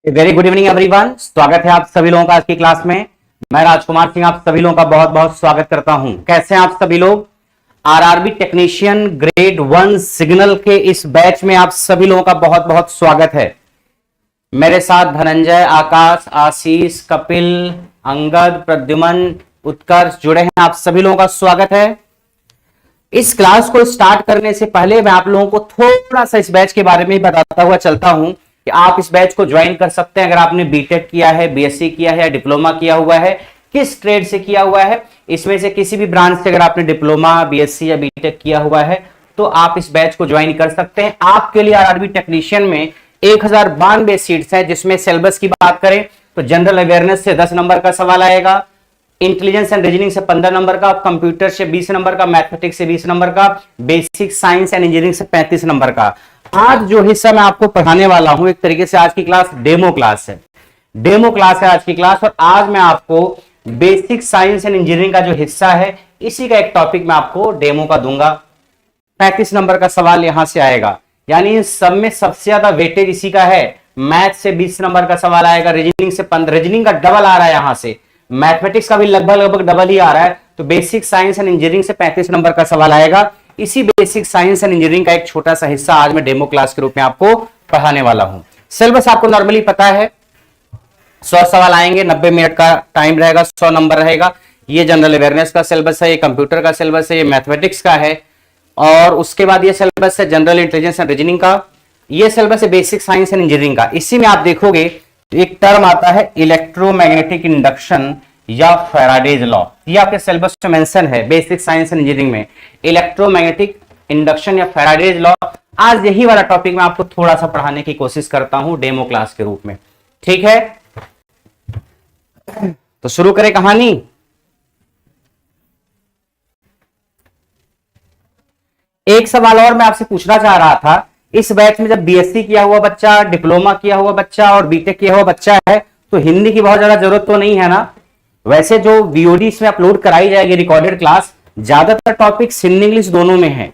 Very good evening everyone. स्वागत है आप सभी लोगों का आज की क्लास में। मैं राजकुमार सिंह आप सभी लोगों का बहुत बहुत स्वागत करता हूं। कैसे हैं आप सभी लोग? आरआरबी टेक्नीशियन ग्रेड 1 सिग्नल के इस बैच में आप सभी लोगों का बहुत बहुत स्वागत है। मेरे साथ धनंजय, आकाश, आशीष, कपिल, अंगद, प्रद्युमन, उत्कर्ष जुड़े हैं। आप सभी लोगों का स्वागत है। इस क्लास को स्टार्ट करने से पहले मैं आप लोगों को थोड़ा सा इस बैच के बारे में बताता हुआ चलता हूं कि आप इस बैच को ज्वाइन कर सकते हैं अगर आपने बीटेक किया है, बीएससी किया है या डिप्लोमा किया हुआ है। किस ट्रेड से किया हुआ है, इसमें से किसी भी ब्रांच से अगर आपने डिप्लोमा, बीएससी या बीटेक किया हुआ है तो आप इस बैच को ज्वाइन कर सकते हैं। आपके लिए आरआरबी टेक्नीशियन में 1092 सीट्स हैं, जिसमें सिलेबस की बात करें तो जनरल अवेयरनेस से 10 नंबर का सवाल आएगा, इंटेलिजेंस एंड रीजनिंग से 15 नंबर का, कंप्यूटर से 20 नंबर का, मैथमेटिक्स से 20 नंबर का, बेसिक साइंस एंड इंजीनियरिंग से 35 नंबर का। आज जो हिस्सा मैं आपको पढ़ाने वाला हूं, एक तरीके से आज की क्लास डेमो क्लास है। डेमो क्लास है आज की क्लास, और आज मैं आपको बेसिक साइंस एंड इंजीनियरिंग का जो हिस्सा है इसी का एक टॉपिक मैं आपको डेमो का दूंगा। 35 नंबर का सवाल यहां से आएगा, यानी सब में सबसे ज्यादा वेटेज इसी का है। मैथ से 20 नंबर का सवाल आएगा, रीजनिंग से 15, रीजनिंग का डबल आ रहा है यहां से, मैथमेटिक्स का भी लगभग डबल ही आ रहा है। तो बेसिक साइंस एंड इंजीनियरिंग से 35 नंबर का सवाल आएगा। इसी बेसिक साइंस एंड इंजीनियरिंग का एक छोटा सा हिस्सा आज मैं डेमो क्लास के रूप में आपको पढ़ाने वाला हूं। सिलेबस आपको नॉर्मली पता है, 100 सवाल आएंगे, 90 मिनट का टाइम रहेगा, 100 नंबर रहेगा। ये जनरल अवेयरनेस का सिलेबस है, ये कंप्यूटर का सिलेबस है, ये मैथमेटिक्स का है, और उसके बाद ये सिलेबस है जनरल इंटेलिजेंस एंड रीजनिंग का, ये सिलेबस है बेसिक साइंस एंड इंजीनियरिंग का। इसी में आप देखोगे एक टर्म आता है इलेक्ट्रोमैग्नेटिक इंडक्शन या फैराडेज लॉ। ये आपके सिलेबस में मेंशन है बेसिक साइंस एंड इंजीनियरिंग में, इलेक्ट्रोमैग्नेटिक इंडक्शन या फैराडेज लॉ। आज यही वाला टॉपिक मैं आपको थोड़ा सा पढ़ाने की कोशिश करता हूं डेमो क्लास के रूप में, ठीक है? तो शुरू करें कहानी। एक सवाल और मैं आपसे पूछना चाह रहा था, इस बैच में जब बीएससी किया हुआ बच्चा, डिप्लोमा किया हुआ बच्चा और बीटेक किया हुआ बच्चा है तो हिंदी की बहुत ज्यादा जरूरत तो नहीं है ना? वैसे जो वीओडी इसमें अपलोड कराई जाएगी रिकॉर्डेड क्लास, ज्यादातर टॉपिक्स हिंदी इंग्लिश दोनों में है।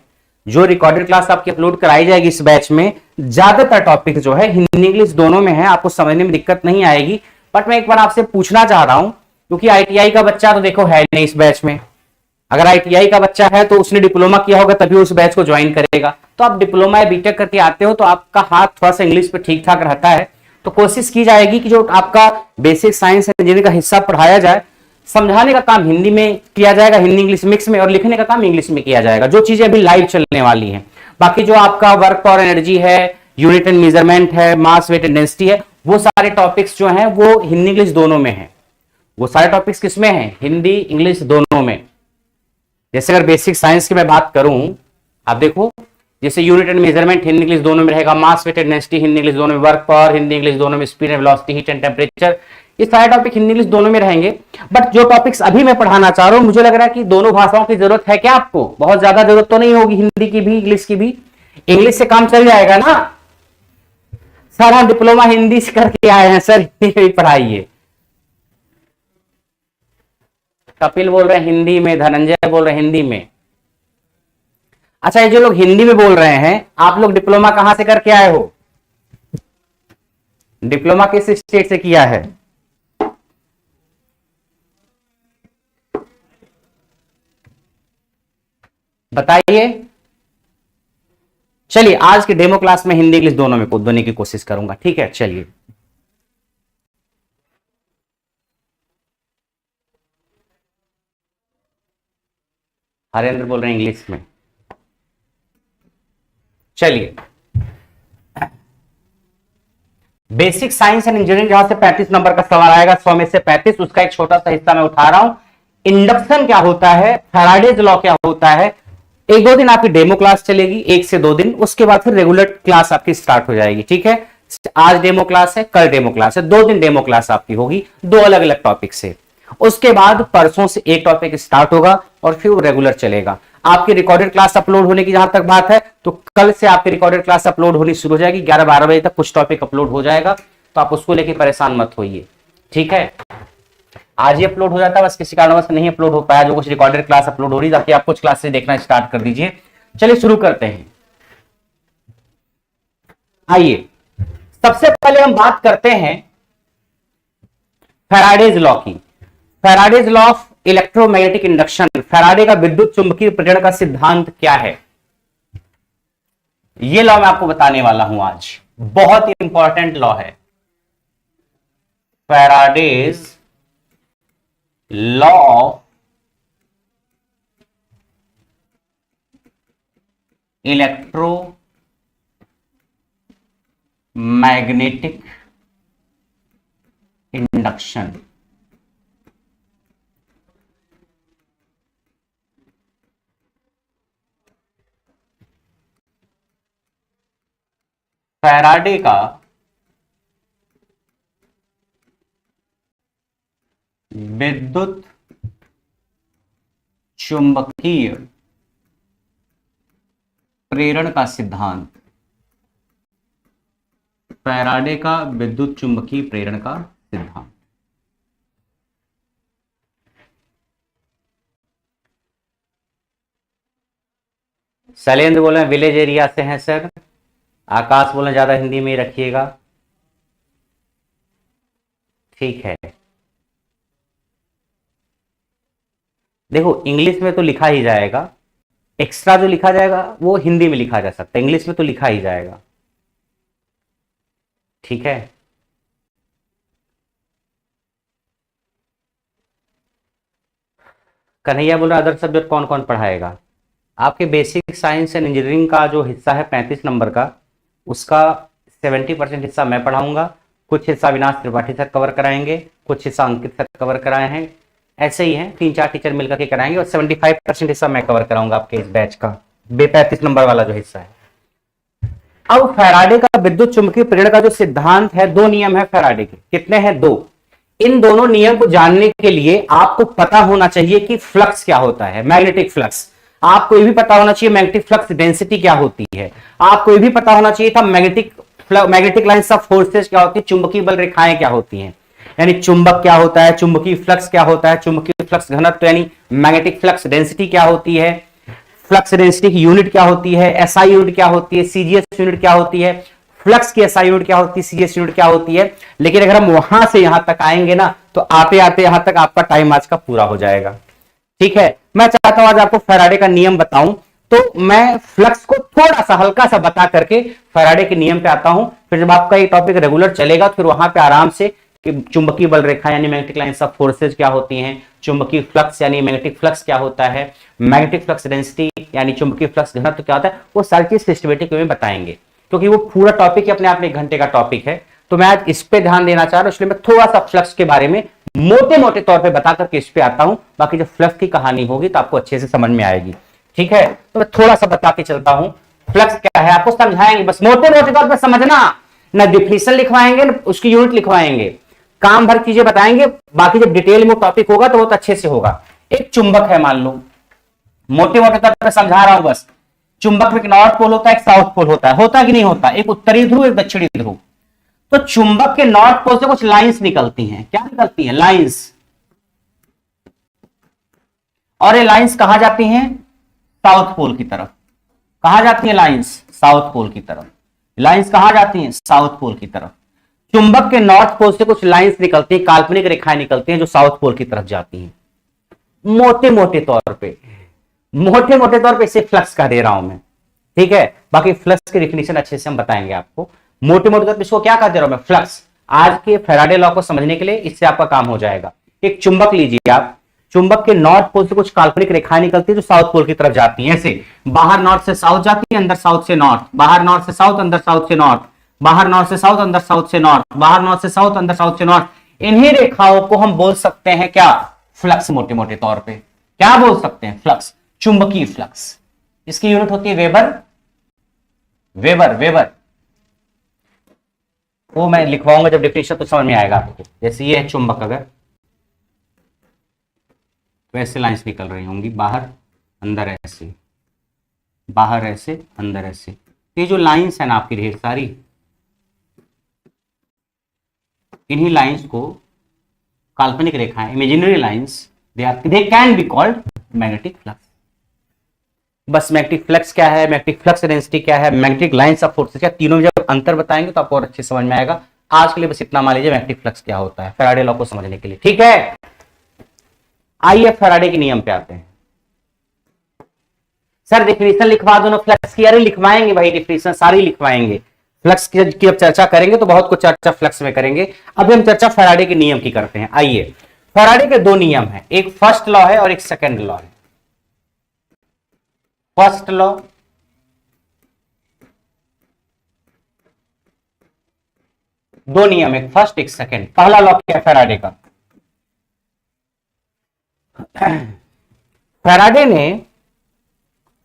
जो रिकॉर्डेड क्लास आपकी अपलोड कराई जाएगी इस बैच में, ज्यादातर टॉपिक जो है हिंदी इंग्लिश दोनों में है, आपको समझने में दिक्कत नहीं आएगी। बट मैं एक बार आपसे पूछना चाह रहा हूं, क्योंकि आईटीआई का बच्चा तो देखो है नहीं इस बैच में। अगर आईटीआई का बच्चा है तो उसने डिप्लोमा किया होगा तभी उस बैच को ज्वाइन करेगा। तो आप डिप्लोमा या बीटेक करके आते हो तो आपका हाथ थोड़ा सा इंग्लिश पे ठीक ठाक रहता है, तो कोशिश की जाएगी कि जो आपका बेसिक साइंस इंजीनियरिंग का हिस्सा पढ़ाया जाए, समझाने का काम हिंदी में किया जाएगा, हिंदी इंग्लिश मिक्स में, और लिखने का काम इंग्लिश में किया जाएगा, जो चीजें अभी लाइव चलने वाली हैं। बाकी जो आपका वर्क और एनर्जी है, यूनिट एंड मेजरमेंट है, मास वेट एंड डेंसिटी है, वो सारे टॉपिक्स जो हैं वो हिंदी इंग्लिश दोनों में है। वो सारे टॉपिक्स किसमें हैं? हिंदी इंग्लिश दोनों में। जैसे अगर बेसिक साइंस की मैं बात करूं, आप देखो जैसे unit and measurement Hindi English दोनों में रहेगा, mass weight and density Hindi English दोनों में, वर्क पावर हिंदी इंग्लिश दोनों में, speed and velocity, heat and temperature, ये सारे टॉपिक हिंदी इंग्लिश दोनों में रहेंगे। बट जो टॉपिक्स अभी मैं पढ़ाना चाह रहा हूं, मुझे लग रहा है कि दोनों भाषाओं की जरूरत है क्या आपको? बहुत ज्यादा जरूरत तो नहीं होगी, हिंदी की भी इंग्लिश की भी। इंग्लिश से काम चल जाएगा ना? सर हम डिप्लोमा हिंदी से करके आए हैं सर, हिंदी पढ़ाइए। कपिल बोल रहे हैं हिंदी में, धनंजय बोल रहे हैं हिंदी में। अच्छा, ये जो लोग हिंदी में बोल रहे हैं, आप लोग डिप्लोमा कहां से करके आए हो? डिप्लोमा किस स्टेट से किया है? बताइए। चलिए आज के डेमो क्लास में हिंदी इंग्लिश दोनों में देने की कोशिश करूंगा, ठीक है? चलिए हरेंद्र बोल रहे हैं इंग्लिश में। चलिए, बेसिक साइंस एंड इंजीनियरिंग जहां से 35 नंबर का सवाल आएगा, 100 में से 35, उसका एक छोटा सा हिस्सा मैं उठा रहा हूं। इंडक्शन क्या होता है, फैराडेज लॉ क्या होता है, 1-2 दिन आपकी डेमो क्लास चलेगी, 1 से 2 दिन, उसके बाद फिर रेगुलर क्लास आपकी स्टार्ट हो जाएगी, ठीक है? आज डेमो क्लास है, कल डेमो क्लास है, 2 दिन डेमो क्लास आपकी होगी, 2 अलग अलग टॉपिक से। उसके बाद परसों से एक टॉपिक स्टार्ट होगा और फिर वो रेगुलर चलेगा। आपकी रिकॉर्डेड क्लास अपलोड होने की जहां तक बात है, तो कल से आपकी रिकॉर्डेड क्लास अपलोड होनी शुरू हो जाएगी, 11-12 बजे तक कुछ टॉपिक अपलोड हो जाएगा, तो आप उसको लेके परेशान मत होइए, ठीक है? आज ही अपलोड हो जाता है, बस किसी कारणवश नहीं अपलोड हो पाया, जो कुछ रिकॉर्डेड क्लास अपलोड हो रही, ताकि आप कुछ क्लासेस देखना स्टार्ट कर दीजिए। चलिए शुरू करते हैं। आइए, सबसे पहले हम बात करते हैं फैराडेज लॉ की। Faraday's law of electromagnetic induction, Faraday का विद्युत चुंबकीय प्रेरण का सिद्धांत क्या है, यह लॉ मैं आपको बताने वाला हूं आज। बहुत ही इंपॉर्टेंट लॉ है, Faraday's law of electromagnetic induction. Faraday का विद्युत चुंबकीय प्रेरण का सिद्धांत, फैराडे का विद्युत चुंबकीय प्रेरण का सिद्धांत। शैलेंद्र बोले विलेज एरिया से हैं सर। आकाश बोले ज्यादा हिंदी में ही रखिएगा, ठीक है। देखो इंग्लिश में तो लिखा ही जाएगा, एक्स्ट्रा जो लिखा जाएगा वो हिंदी में लिखा जा सकता है, इंग्लिश में तो लिखा ही जाएगा, ठीक है। कन्हैया बोल रहा अदर सब्जेक्ट कौन कौन पढ़ाएगा। आपके बेसिक साइंस एंड इंजीनियरिंग का जो हिस्सा है 35 नंबर का, उसका 70% हिस्सा मैं पढ़ाऊंगा, कुछ हिस्सा अविनाश त्रिपाठी सर कवर कराएंगे, कुछ हिस्सा अंकित सर कवर कराए हैं, ऐसे ही हैं 3-4 टीचर मिलकर के कराएंगे, और 75% हिस्सा मैं कवर कराऊंगा आपके इस बैच का 35 नंबर वाला जो हिस्सा है। अब फैराडे का विद्युत चुंबकीय प्रेरण का जो सिद्धांत है, 2 नियम है फैराडे के। कितने हैं? 2। इन दोनों नियम को जानने के लिए आपको पता होना चाहिए कि फ्लक्स क्या होता है, मैग्नेटिक फ्लक्स। आपको ये भी पता होना चाहिए मैग्नेटिक फ्लक्स डेंसिटी क्या होती है। आपको ये भी पता होना चाहिए था मैग्नेटिक लाइंस ऑफ फोर्सेस क्या होती है, चुंबकीय बल रेखाएं क्या होती हैं, यानी चुंबक क्या होता है, चुंबकीय फ्लक्स क्या होता है, चुंबकीय फ्लक्स घनत्व यानी मैग्नेटिक फ्लक्स डेंसिटी क्या होती है, फ्लक्स डेंसिटी की यूनिट क्या होती है, एसआई यूनिट क्या होती है, सीजीएस यूनिट क्या होती है, फ्लक्स की एसआई यूनिट क्या होती है, सीजीएस यूनिट क्या होती है। लेकिन अगर हम वहां से यहां तक आएंगे ना, तो आते आते यहां तक आपका टाइम आज का पूरा हो जाएगा, ठीक है। मैं चाहता हूं आज आपको फैराडे का नियम बताऊं, तो मैं फ्लक्स को थोड़ा सा हल्का सा बता करके फैराडे के नियम पे आता हूं। फिर जब आपका ये टॉपिक रेगुलर चलेगा, फिर वहां पे आराम से चुंबकीय बल रेखा यानी मैग्नेटिक लाइंस ऑफ फोर्सेज क्या होती हैं, चुंबकीय फ्लक्स यानी मैग्नेटिक फ्लक्स क्या होता है, मैग्नेटिक फ्लक्स डेंसिटी यानी चुंबकीय फ्लक्स घनत्व क्या होता है, वो सारी चीज सिस्टमेटिक वे में बताएंगे, क्योंकि वो पूरा टॉपिक अपने आप में 1 घंटे का टॉपिक है। तो मैं आज इस पे ध्यान देना चाह रहा हूं, इसलिए मैं थोड़ा सा फ्लक्स के बारे में मोटे मोटे तौर पे बता करके इस पे आता हूं। बाकी जब फ्लक्स की कहानी होगी तो आपको अच्छे से समझ में आएगी, ठीक है। तो मैं थोड़ा सा बता के चलता हूं फ्लक्स क्या है, आपको समझाएंगे, बस मोटे मोटे तौर पे समझना, ना डिफिनेशन लिखवाएंगे ना उसकी यूनिट लिखवाएंगे, काम भर चीजें बताएंगे। बाकी जब डिटेल में टॉपिक होगा तो बहुत अच्छे से होगा। एक चुंबक है, मान लो, मोटे मोटे तौर पर समझा रहा हूं बस। चुंबक में एक नॉर्थ पोल होता है, एक साउथ पोल होता है कि नहीं होता, एक उत्तरी ध्रुव एक दक्षिणी ध्रुव। तो चुंबक के नॉर्थ पोल से कुछ लाइंस निकलती हैं, क्या निकलती हैं? लाइंस। और ये लाइंस कहां जाती हैं? साउथ पोल की तरफ। कहां जाती हैं लाइंस? साउथ पोल की तरफ। लाइंस कहां जाती हैं? साउथ पोल की तरफ। चुंबक के नॉर्थ पोल से कुछ लाइंस निकलती हैं, काल्पनिक रेखाएं निकलती हैं जो साउथ पोल की तरफ जाती हैं। मोटे मोटे तौर पे इसे फ्लक्स का दे रहा हूं मैं, ठीक है। बाकी फ्लक्स की डिफिनेशन अच्छे से हम बताएंगे आपको। मोटे मोटे तौर पर इसको क्या कह दे रहा हूं मैं? फ्लक्स। आज के फैराडे लॉ को समझने के लिए इससे आपका काम हो जाएगा। एक चुंबक लीजिए आप, चुंबक के नॉर्थ पोल से कुछ काल्पनिक रेखाएं निकलती है जो साउथ पोल की तरफ जाती हैं, ऐसे बाहर नॉर्थ से साउथ जाती है, अंदर साउथ से नॉर्थ, बाहर नॉर्थ से साउथ, अंदर साउथ से नॉर्थ, बाहर नॉर्थ से साउथ, अंदर साउथ से नॉर्थ, बाहर नॉर्थ से साउथ, अंदर साउथ से नॉर्थ। इन्हीं रेखाओं को हम बोल सकते हैं क्या? फ्लक्स। मोटे मोटे तौर पे क्या बोल सकते हैं? फ्लक्स, चुंबकीय फ्लक्स। इसकी यूनिट होती है वेबर। वेबर वो मैं लिखवाऊंगा जब डिफिनेशन तो समझ में आएगा आपको। जैसे ये है चुंबक, अगर तो ऐसे लाइंस निकल रही होंगी, बाहर अंदर ऐसे, बाहर ऐसे, अंदर ऐसे। ये जो लाइंस है ना आपकी ढेर सारी, इन्हीं लाइंस को काल्पनिक रेखाएं, imaginary lines, they can be called magnetic flux. बस मैग्नेटिक फ्लक्स क्या है, मैग्नेटिक फ्लक्स डेंसिटी क्या है, मैग्नेटिक लाइंस ऑफ फोर्सेस क्या, तीनों में जब अंतर बताएंगे तो आपको और अच्छे समझ में आएगा। आज के लिए बस इतना मान लीजिए मैग्नेटिक फ्लक्स क्या होता है फैराडे लॉ को समझने के लिए, ठीक है। आइए फैराडे के नियम पे आते हैं। सर डिफिनेशन लिखवा दो ना फ्लक्स की, अरे लिखवाएंगे भाई, डिफिनेशन सारी लिखवाएंगे। फ्लक्स की जब चर्चा करेंगे तो बहुत कुछ चर्चा फ्लक्स में करेंगे। अभी हम चर्चा फैराडे के नियम की करते हैं। आइए, फैराडे के दो नियम हैं, एक फर्स्ट लॉ है और एक सेकंड लॉ है। फर्स्ट लॉ, दो नियम, एक फर्स्ट एक सेकंड। पहला लॉ क्या है फैराडे का?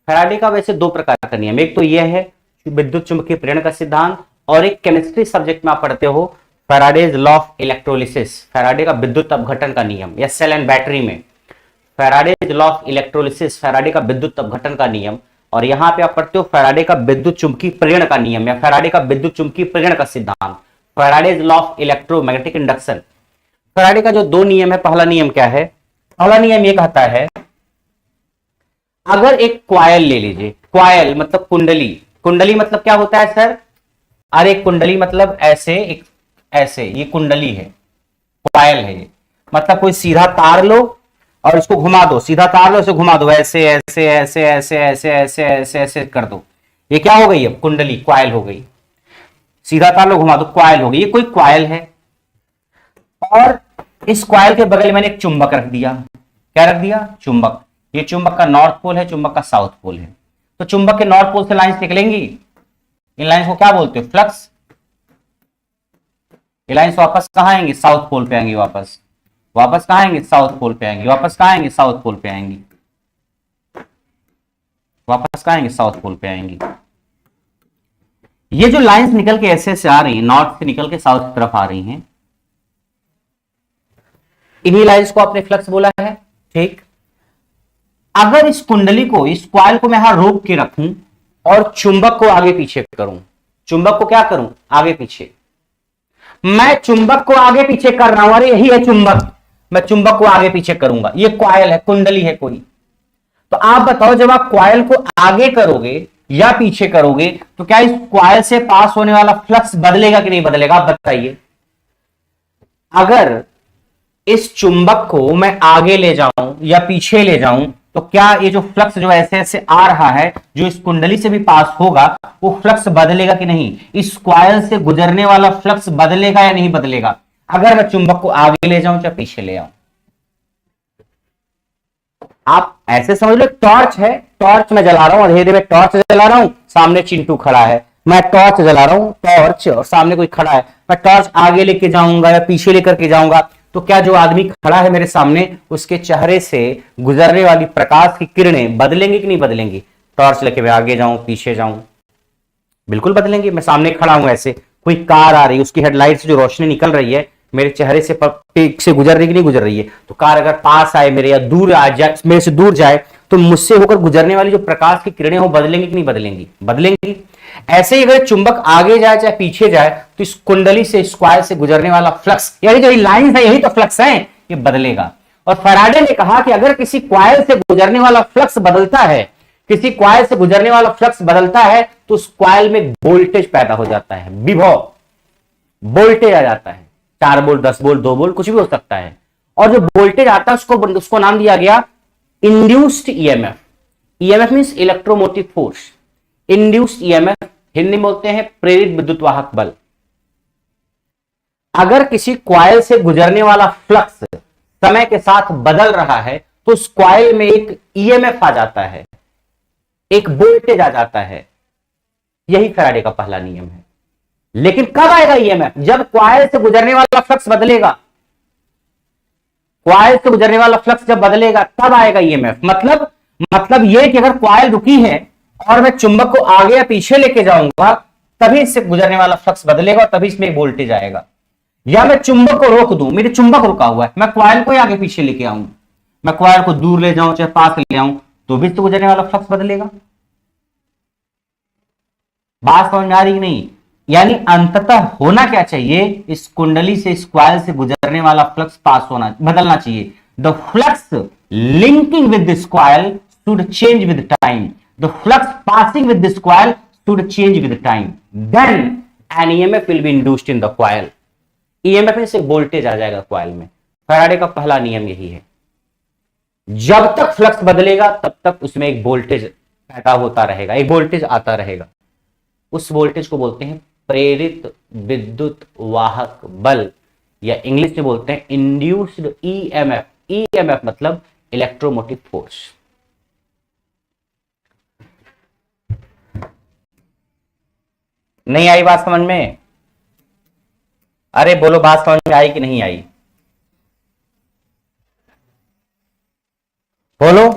फैराडे का वैसे दो प्रकार का नियम, एक तो यह है विद्युत चुंबकीय प्रेरण का सिद्धांत, और एक केमिस्ट्री सब्जेक्ट में आप पढ़ते हो Faraday's law of electrolysis, Faraday का विद्युत अपघटन का नियम, या सेल एंड बैटरी में Faraday's law of electrolysis, Faraday का विद्युत अपघटन का नियम। और यहां पे आप पढ़ते हो फैराडे का विद्युत चुंबकीय प्रेरण का नियम, या फैराडे का विद्युत चुंबकीय प्रेरण का सिद्धांत, Faraday's law of electromagnetic induction. Faraday का जो दो नियम है, पहला नियम क्या है? पहला नियम ये कहता है, अगर एक क्वायल ले लीजिए, क्वायल मतलब कुंडली, कुंडली मतलब क्या होता है सर? अरे कुंडली मतलब ऐसे, एक ऐसे, ये कुंडली है, क्वायल है ये। मतलब कोई सीधा तार लो और इसको घुमा दो, सीधा तार लो इसे घुमा दो, ऐसे ऐसे ऐसे ऐसे ऐसे ऐसे ऐसे ऐसे कर दो, ये क्या हो गई? अब कुंडली, क्वायल हो गई। सीधा तार लो घुमा दो, क्वायल हो गई। ये कोई क्वायल है और इस क्वायल के बगल में मैंने एक चुंबक रख दिया। क्या रख दिया? चुंबक। ये चुंबक का नॉर्थ पोल है, चुंबक का साउथ पोल है। तो चुंबक के नॉर्थ पोल से लाइंस निकलेंगी, इन लाइंस को क्या बोलते हो? फ्लक्स। ये लाइंस वापस कहां आएंगी? साउथ पोल पे आएंगी। वापस वापस कहां आएंगे? साउथ पोल पे आएंगी। वापस कहां आएंगे? साउथ पोल पे आएंगी। वापस कहां आएंगे? साउथ पोल पे आएंगी। ये जो लाइंस निकल के ऐसे से आ रही हैं, नॉर्थ से निकल के साउथ की तरफ आ रही हैं, इन्हीं लाइंस को आपने फ्लक्स बोला है, ठीक। अगर इस कुंडली को, इस क्वाइल को मैं यहां रोक के रखूं और चुंबक को आगे पीछे करूं, चुंबक को क्या करूं? आगे पीछे। मैं चुंबक को आगे पीछे कर रहा हूं, अरे यही है चुंबक, मैं चुंबक को आगे पीछे करूंगा। ये क्वाइल है, कुंडली है कोई। तो आप बताओ, जब आप क्वाइल को आगे करोगे या पीछे करोगे तो क्या इस क्वाइल से पास होने वाला फ्लक्स बदलेगा कि नहीं बदलेगा? आप बताइए। अगर इस चुंबक को मैं आगे ले जाऊं या पीछे ले जाऊं तो क्या ये जो फ्लक्स जो ऐसे ऐसे आ रहा है, जो इस कुंडली से भी पास होगा, वो फ्लक्स बदलेगा कि नहीं? इस क्वाइल से गुजरने वाला फ्लक्स बदलेगा या नहीं बदलेगा, अगर मैं चुंबक को आगे ले जाऊं या पीछे ले आऊं? आप ऐसे समझ लो, टॉर्च है, टॉर्च मैं जला रहा हूं, अंधेरे में टॉर्च जला रहा हूं, सामने चिंटू खड़ा है, मैं टॉर्च जला रहा हूं, टॉर्च, और सामने कोई खड़ा है, मैं टॉर्च आगे लेके जाऊंगा या पीछे लेकर के जाऊंगा, तो क्या जो आदमी खड़ा है मेरे सामने, उसके चेहरे से गुजरने वाली प्रकाश की किरणें बदलेंगी कि नहीं बदलेंगी? टॉर्च लेके मैं आगे जाऊं पीछे जाऊं, बिल्कुल बदलेंगी। मैं सामने खड़ा हूं, ऐसे कोई कार आ रही है, उसकी हेडलाइट से जो रोशनी निकल रही है मेरे चेहरे से से गुजर रही कि नहीं गुजर रही है? तो कार अगर पास आए मेरे, या दूर आ जाए, मेरे से दूर जाए, तो मुझसे होकर गुजरने वाली जो प्रकाश की किरणें हो बदलेंगी कि नहीं बदलेंगी? बदलेंगी। ऐसे ही अगर चुंबक आगे जाए चाहे पीछे जाए तो इस कुंडली से, इस क्वाइल से गुजरने वाला फ्लक्स, यानी जो लाइन है यही तो फ्लक्स है, ये बदलेगा। और फैराडे ने कहा कि अगर किसी क्वाइल से गुजरने वाला फ्लक्स बदलता है, किसी क्वाइल से गुजरने वाला फ्लक्स बदलता है, तो उस क्वाइल में वोल्टेज पैदा हो जाता है, विभव, वोल्टेज आ जाता है। 4 वोल्ट, 10 वोल्ट, 2 वोल्ट, कुछ भी हो सकता है। और जो वोल्टेज आता है उसको नाम दिया गया induced EMF. EMF means electromotive force. Induced EMF Hindi में बोलते हैं प्रेरित विद्युत वाहक बल। अगर किसी क्वाइल से गुजरने वाला फ्लक्स समय के साथ बदल रहा है तो उस क्वाइल में एक ईएमएफ आ जाता है, एक वोल्टेज आ जाता है। यही फैराडे का पहला नियम है। लेकिन कब आएगा ईएमएफ? जब क्वाइल से गुजरने वाला फ्लक्स बदलेगा। क्वाइल से गुजरने वाला फ्लक्स जब बदलेगा तब आएगा ईएमएफ। मतलब यह कि अगर क्वाइल रुकी है और मैं चुंबक को आगे या पीछे लेके जाऊंगा, तभी इससे गुजरने वाला फ्लक्स बदलेगा और तभी इसमें वोल्टेज आएगा। या मैं चुंबक को रोक दूं, मेरे चुंबक रुका हुआ है, मैं क्वाइल को आगे पीछे लेके आऊं, मैं क्वाइल को दूर ले जाऊं चाहे पास ले आऊं, तो भी तो गुजरने वाला फ्लक्स बदलेगा। बात समझ में आ रही नहीं? यानी अंततः होना क्या चाहिए? इस कुंडली से, इस क्वाइल से गुजरने वाला फ्लक्स पास होना, बदलना चाहिए। The flux linking with this coil should change with time. The flux passing with this coil should change with time, then an EMF will be induced in the coil. EMF में से voltage आ जाएगा coil में। Faraday का पहला नियम यही है, जब तक फ्लक्स बदलेगा तब तक उसमें एक वोल्टेज पैदा होता रहेगा, एक वोल्टेज आता रहेगा। उस वोल्टेज को बोलते हैं प्रेरित विद्युत वाहक बल, या इंग्लिश में बोलते हैं इंड्यूस्ड ईएमएफ। ईएमएफ मतलब इलेक्ट्रोमोटिव फोर्स। नहीं आई बात समझ में? अरे बोलो, बात समझ में आई कि नहीं आई? बोलो,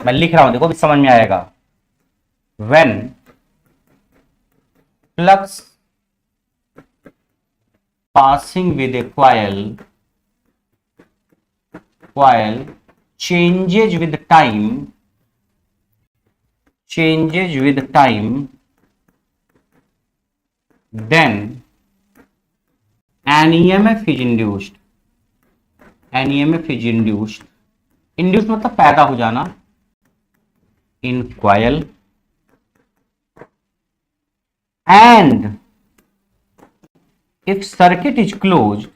मैं लिख रहा हूं, देखो भी समझ में आएगा। When flux passing with a coil changes with time, then an EMF is induced. An EMF is induced. Induced मतलब पैदा हो जाना in coil, and if circuit is closed,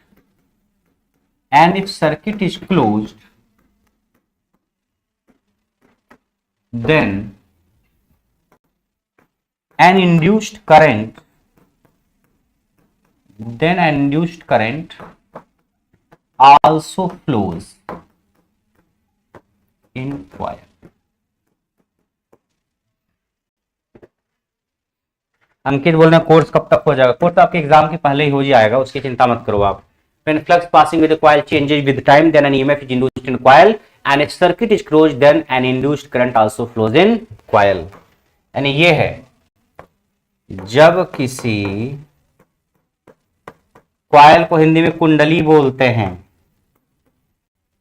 then an induced current also flows in coil. अंकित बोल रहे हैं course कब तक हो जाएगा? कोर्स आपके एग्जाम के पहले ही हो जाएगा, उसकी चिंता मत करो आप। When flux passing with the coil changes with time, then an EMF is induced in coil, and if circuit is closed, then an induced current also flows in coil. यानी ये है, जब किसी कॉइल को हिंदी में कुंडली बोलते हैं,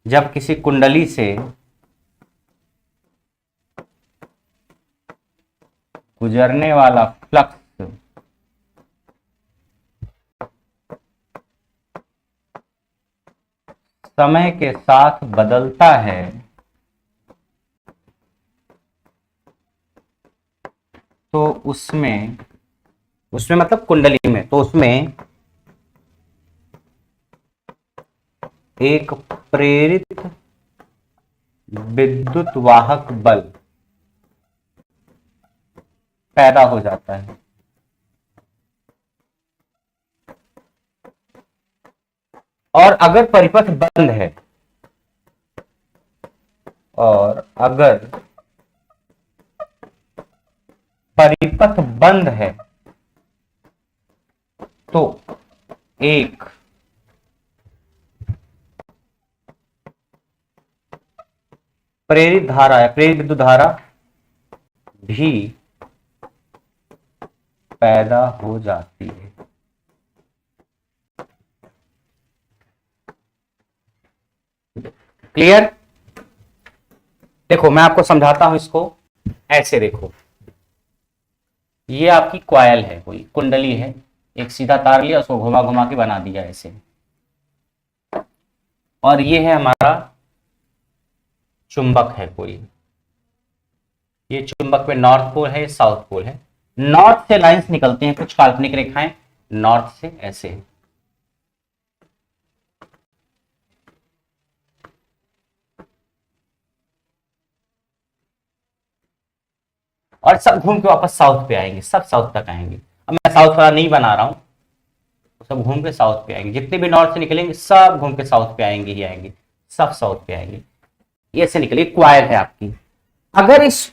जब किसी कुंडली से गुजरने वाला फ्लक्स समय के साथ बदलता है, तो उसमें मतलब कुंडली में, तो उसमें एक प्रेरित विद्युत वाहक बल पैदा हो जाता है। और अगर परिपथ बंद है, तो एक प्रेरित धारा है, प्रेरित विद्युत धारा भी पैदा हो जाती है। क्लियर? देखो मैं आपको समझाता हूं इसको, ऐसे देखो, ये आपकी कॉइल है, कोई कुंडली है, एक सीधा तार लिया, उसको घुमा घुमा के बना दिया ऐसे, और ये है हमारा चुंबक है कोई, ये चुंबक में नॉर्थ पोल है, साउथ पोल है। नॉर्थ से लाइंस निकलते हैं, कुछ काल्पनिक रेखाएं नॉर्थ से ऐसे, और सब घूम के वापस साउथ पे आएंगे, सब साउथ तक आएंगे। अब मैं साउथ वाला नहीं बना रहा हूं, सब घूम के साउथ पे आएंगे, जितने भी नॉर्थ से निकलेंगे सब घूम के साउथ पे आएंगे ही आएंगे, सब साउथ पे आएंगे। ये से निकली कॉइल है आपकी। अगर इस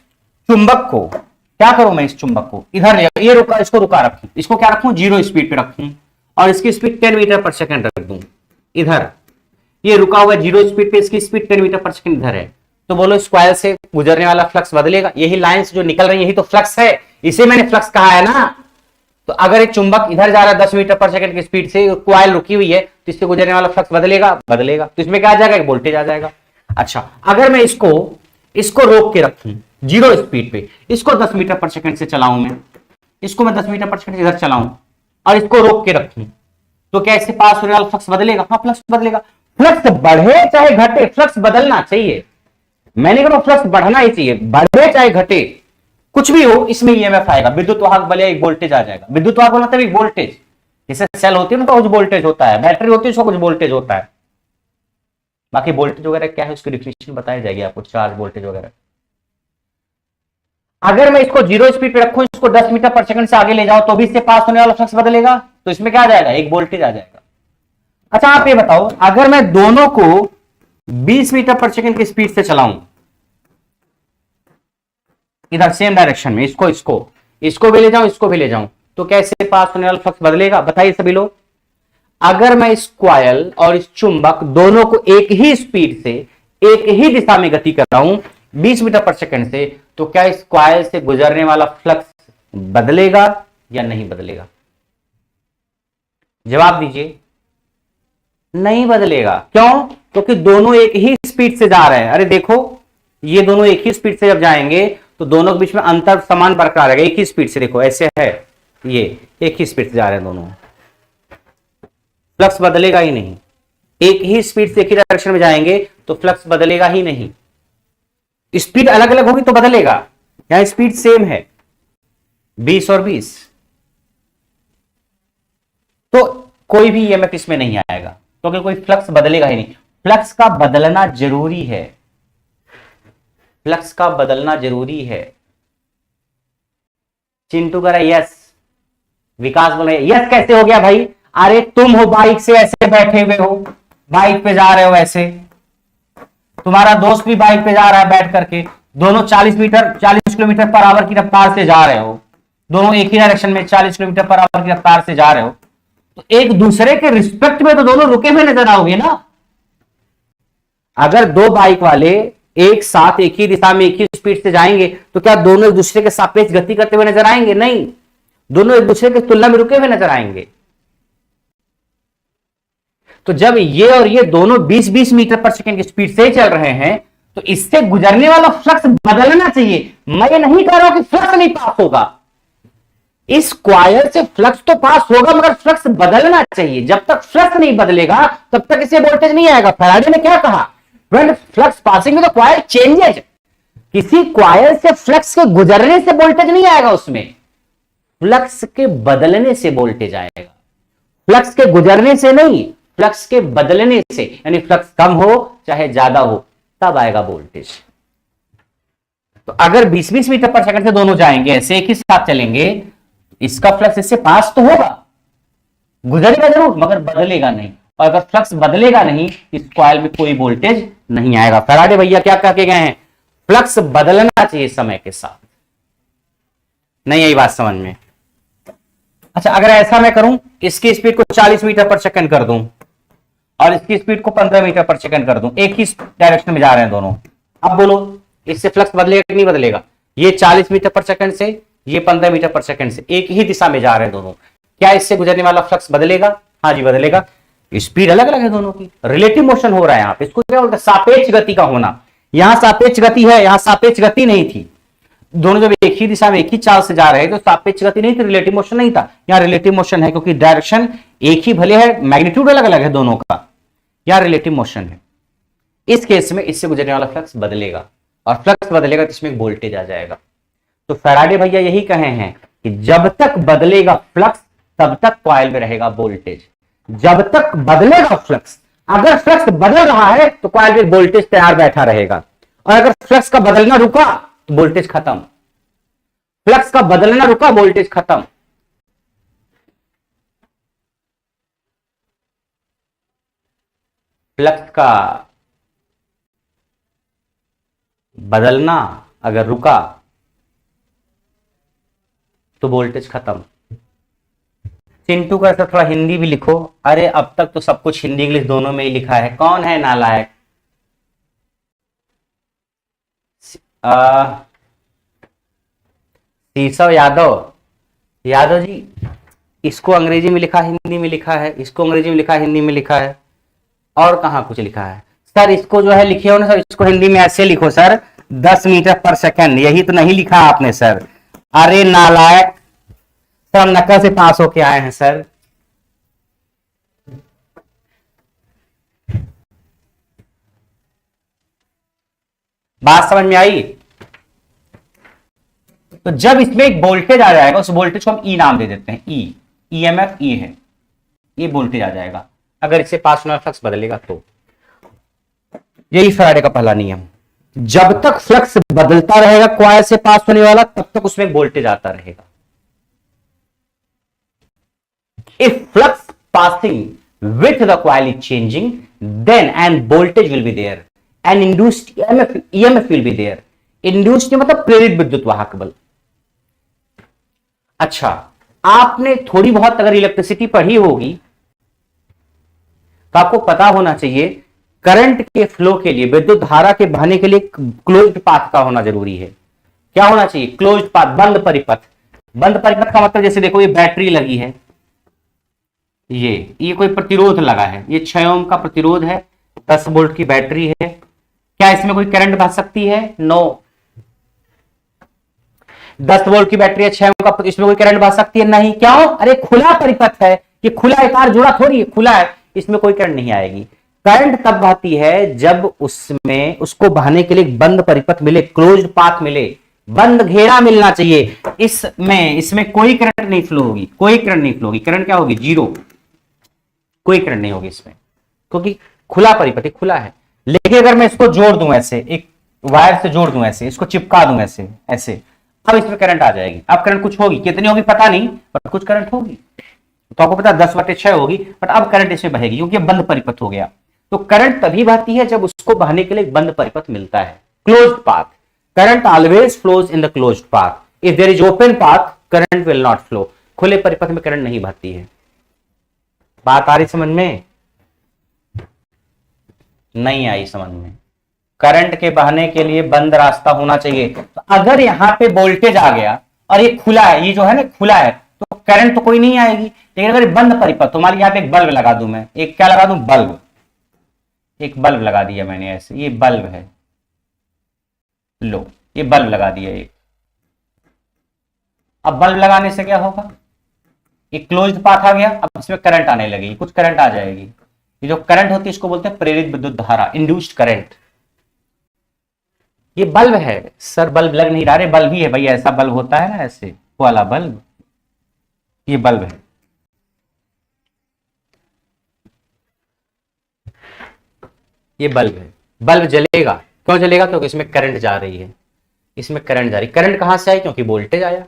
चुंबक को क्या करूं, मैं इस चुंबक को इधर ये रुका, इसको रुका रखूं, इसको क्या रखूं, 0 स्पीड पे रखूं, और इसकी स्पीड 10 मीटर पर सेकंड रख दूं इधर। ये रुका हुआ 0 स्पीड पे, इसकी स्पीड 10 मीटर पर सेकंड इधर है, तो बोलो इस कॉइल से गुजरने वाला फ्लक्स बदलेगा? यही लाइंस जो निकल रही है, यही तो फ्लक्स है, इसे मैंने फ्लक्स कहा है ना। तो अगर एक चुंबक इधर जा रहा है 10 मीटर पर सेकंड की स्पीड से, कॉइल रुकी हुई है, तो इससे गुजरने वाला फ्लक्स बदलेगा? बदलेगा। तो इसमें क्या आ जाएगा, एक वोल्टेज आ जाएगा। अच्छा, अगर मैं इसको रोक के रखूं 0 स्पीड पे, इसको 10 मीटर पर सेकंड से चलाऊं, मैं इसको 10 मीटर पर सेकंड इधर चलाऊं और इसको रोक के रखूं, तो क्या इससे पास होने वाला फ्लक्स बदलेगा? हाँ, फ्लक्स बदलेगा। फ्लक्स बढ़े चाहे घटे, फ्लक्स बदलना चाहिए। मैंने कहा फ्लक्स बढ़ना ही चाहिए, बढ़े चाहे घटे, कुछ भी हो इसमें ईएमएफ आएगा। विद्युत वाहक बले एक वोल्टेज आ जाएगा। विद्युत वाहक मतलब एक वोल्टेज, जैसे सेल होती है ना तो कुछ वोल्टेज होता है, बैटरी होती है उसका कुछ वोल्टेज होता है। बाकी वोल्टेज वगैरह क्या है उसकी डिफिनेशन बताई जाएगी आपको, चार्ज वोल्टेज वगैरह। अगर मैं इसको जीरो स्पीड पे रखूं, इसको 10 मीटर पर सेकंड से आगे ले जाऊं तो भी इससे पास होने वाला फ्लक्स बदलेगा, तो इसमें क्या आ जाएगा, एक वोल्टेज आ जाएगा। अच्छा आप ये बताओ, अगर मैं दोनों को 20 मीटर पर सेकंड की स्पीड से चलाऊं इधर सेम डायरेक्शन में, इसको इसको इसको भी ले जाऊं, इसको भी ले जाऊं, तो कैसे पास होने वाला फ्लक्स बदलेगा, बताइए सभी लोग। अगर मैं इस कॉइल और इस चुंबक दोनों को एक ही स्पीड से एक ही दिशा में गति कर रहा हूं 20 मीटर पर सेकंड से, तो क्या इस कॉइल से गुजरने वाला फ्लक्स बदलेगा या नहीं बदलेगा? जवाब दीजिए। नहीं बदलेगा। क्यों? क्योंकि दोनों एक ही स्पीड से जा रहे हैं। अरे देखो, ये दोनों एक ही स्पीड से जब जाएंगे तो दोनों के बीच में अंतर समान बरकरार रहेगा। एक ही स्पीड से, देखो ऐसे है, ये एक ही स्पीड से जा रहे हैं दोनों, फ्लक्स बदलेगा ही नहीं। एक ही स्पीड से एक ही डायरेक्शन में जाएंगे तो फ्लक्स बदलेगा ही नहीं। स्पीड अलग अलग होगी तो बदलेगा, यहां स्पीड सेम है 20 और 20, तो कोई भी ईएमएफ इसमें नहीं आएगा, क्योंकि कोई फ्लक्स बदलेगा ही नहीं। फ्लक्स का बदलना जरूरी है, फ्लक्स का बदलना जरूरी है। चिंटू कह रहा है यस, विकास बोल रहे यस कैसे हो गया भाई? अरे तुम हो बाइक से ऐसे बैठे हुए हो, बाइक पे जा रहे हो ऐसे, तुम्हारा दोस्त भी बाइक पे जा रहा है बैठ करके, दोनों 40 किलोमीटर पर आवर की रफ्तार से जा रहे हो, दोनों एक ही डायरेक्शन में 40 किलोमीटर पर आवर की रफ्तार से जा रहे हो, तो एक दूसरे के रिस्पेक्ट में तो दोनों रुके हुए नजर आओगे ना। अगर दो बाइक वाले एक साथ एक ही दिशा में एक ही स्पीड से जाएंगे तो क्या दोनों एक दूसरे के सापेक्ष गति करते हुए नजर आएंगे? नहीं, दोनों एक दूसरे की तुलना में रुके हुए नजर आएंगे। तो जब ये और ये दोनों 20-20 मीटर पर सेकंड की स्पीड से चल रहे हैं तो इससे गुजरने वाला फ्लक्स बदलना चाहिए। मैं ये नहीं कह रहा हूं कि फ्लक्स नहीं पास होगा, इस क्वायर से फ्लक्स तो पास होगा मगर फ्लक्स बदलना चाहिए। जब तक फ्लक्स नहीं बदलेगा तब तक इसे वोल्टेज नहीं आएगा। फैराडे ने क्या कहा, when flux passing the coil changes, किसी क्वायर से फ्लक्स के गुजरने से वोल्टेज नहीं आएगा, उसमें फ्लक्स के बदलने से वोल्टेज आएगा। फ्लक्स के गुजरने से नहीं, फ्लक्स के बदलने से, यानी फ्लक्स कम हो चाहे ज्यादा हो तब आएगा वोल्टेज। तो अगर 20-20 मीटर पर सेकंड से दोनों जाएंगे ऐसे एक ही साथ चलेंगे, इसका फ्लक्स इससे पास तो होगा, गुजरेगा जरूर मगर बदलेगा नहीं। और अगर फ्लक्स बदलेगा नहीं इस कॉइल में कोई वोल्टेज नहीं आएगा। फैराडे भैया क्या कह के गए हैं, फ्लक्स बदलना चाहिए समय के साथ। नहीं यही बात समझ में? अच्छा अगर ऐसा मैं करूं, इसकी स्पीड को 40 मीटर पर सेकंड कर दूं और इसकी स्पीड को 15 मीटर पर सेकंड कर दूं, एक ही डायरेक्शन में जा रहे हैं दोनों, अब बोलो इससे फ्लक्स बदलेगा कि नहीं बदलेगा? ये 40 मीटर पर सेकंड से, ये 15 मीटर पर सेकंड से एक ही दिशा में जा रहे हैं दोनों, क्या इससे गुजरने वाला फ्लक्स बदलेगा? हाँ जी बदलेगा। स्पीड अलग अलग है दोनों की, रिलेटिव मोशन हो रहा है यहाँ पे, इसको क्या बोलते हैं, सापेक्ष गति का होना। यहां सापेक्ष गति है, यहां सापेक्ष गति नहीं थी। दोनों जब एक ही दिशा में एक ही चाल से जा रहे हैं तो सापेक्ष गति नहीं थी, रिलेटिव मोशन नहीं था। यहां रिलेटिव मोशन है क्योंकि डायरेक्शन एक ही भले है, मैग्नीट्यूड अलग अलग है दोनों का, यहां रिलेटिव मोशन है। इस केस में इससे गुजरने वाला फ्लक्स बदलेगा और फ्लक्स बदलेगा तो इसमें वोल्टेज आ जाएगा। तो फैराडे भैया यही कहे हैं कि जब तक बदलेगा फ्लक्स तब तक कॉइल में रहेगा वोल्टेज। जब तक बदलेगा फ्लक्स, अगर फ्लक्स बदल रहा है तो कॉइल में वोल्टेज तैयार बैठा रहेगा, और अगर फ्लक्स का बदलना रुका तो वोल्टेज खत्म। फ्लक्स का बदलना रुका, वोल्टेज खत्म। फ्लक्स का बदलना अगर रुका तो वोल्टेज खत्म। चिंटू का ऐसा थोड़ा हिंदी भी लिखो। अरे अब तक तो सब कुछ हिंदी इंग्लिश दोनों में ही लिखा है, कौन है नालायक? सीसव यादव, यादव जी, इसको अंग्रेजी में लिखा हिंदी में लिखा है, इसको अंग्रेजी में लिखा हिंदी में लिखा है, और कहां कुछ लिखा है? सर इसको जो है लिखे हो ना सर, इसको हिंदी में ऐसे लिखो सर, 10 मीटर पर सेकंड, यही तो नहीं लिखा आपने सर। अरे नालायक, सर नकल से पास होके आए हैं सर। बात समझ में आई? तो जब इसमें एक वोल्टेज आ जाएगा, उस वोल्टेज को हम ई नाम दे देते हैं, ई, ईएमएफ ई है, ये वोल्टेज आ जाएगा अगर इससे पास होने वाला फ्लक्स बदलेगा तो। यही फैराडे का पहला नियम, जब तक फ्लक्स बदलता रहेगा कॉइल से पास होने वाला, तब तक उसमें वोल्टेज आता रहेगा। If flux passing with the coil is changing, then and voltage will be there and induced EMF will be there. Induced मतलब प्रेरित विद्युत वाहक बल। अच्छा, आपने थोड़ी बहुत अगर इलेक्ट्रिसिटी पढ़ी होगी तो आपको पता होना चाहिए करंट के फ्लो के लिए, विद्युत धारा के बहने के लिए क्लोज्ड पाथ का होना जरूरी है। क्या होना चाहिए? क्लोज्ड पाथ, बंद परिपथ। बंद परिपथ का मतलब जैसे देखो ये बैटरी लगी है, ये कोई प्रतिरोध लगा है, ये 6 ओम का प्रतिरोध है, 10 वोल्ट की बैटरी है। क्या इसमें कोई करंट बह सकती है? नो। 10 वोल्ट की बैटरी है, 6 ओम का, इसमें कोई करंट बह सकती है? नहीं। क्यों? अरे खुला परिपथ है, ये खुला है, तार जुड़ा थोड़ी है, खुला है, इसमें कोई करंट नहीं आएगी। करंट तब बहती है जब उसमें उसको बहने के लिए बंद परिपथ मिले, क्लोज्ड पाथ मिले, बंद घेरा मिलना चाहिए। इसमें कोई करंट नहीं फ्लो होगी, कोई करंट नहीं फ्लो होगी। करंट क्या होगी? जीरो, कोई करंट नहीं होगी इसमें, क्योंकि खुला परिपथ खुला है। लेकिन अगर मैं इसको जोड़ दूं ऐसे, एक वायर से जोड़ दूं ऐसे, इसको चिपका दूं ऐसे ऐसे, अब इसमें करंट आ जाएगी। अब करंट कुछ होगी, कितनी होगी पता नहीं, पर कुछ करंट होगी। तो आपको पता 10/6 होगी, बट अब करंट इसमें बहेगी क्योंकि बंद परिपथ हो गया। तो करंट तभी बहती है जब उसको बहने के लिए बंद परिपथ मिलता है, closed path. Current always flows in the closed path. If there is open path, current will not flow. खुले परिपथ में करंट नहीं बहती है। बात आ रही समझ में? नहीं आई समझ में? करंट के बहने के लिए बंद रास्ता होना चाहिए। तो अगर यहां पे वोल्टेज आ गया और ये खुला है, ये जो है ना खुला है, तो करंट तो कोई नहीं आएगी। लेकिन अगर बंद परिपथ, तो मान लीजिए यहां पे एक बल्ब लगा दूं मैं, एक क्या लगा दूं? बल्ब। एक बल्ब लगा दिया मैंने ऐसे, ये बल्ब है, लो ये बल्ब लगा दिया एक। अब बल्ब लगाने से क्या होगा? एक क्लोज्ड पाथ आ गया, अब इसमें करंट आने लगेगी, कुछ करंट आ जाएगी। ये जो करंट होती है इसको बोलते हैं प्रेरित विद्युत धारा, इंड्यूस्ड करंट। ये बल्ब है सर, बल्ब लग नहीं रहा। अरे बल्ब ही है भैया, ऐसा बल्ब होता है ना, ऐसे वाला बल्ब, ये बल्ब है। ये बल्ब है, बल्ब जलेगा। क्यों जलेगा? क्योंकि इसमें करंट जा रही है, इसमें करंट जा रही। करंट कहां से आई? क्योंकि वोल्टेज आया,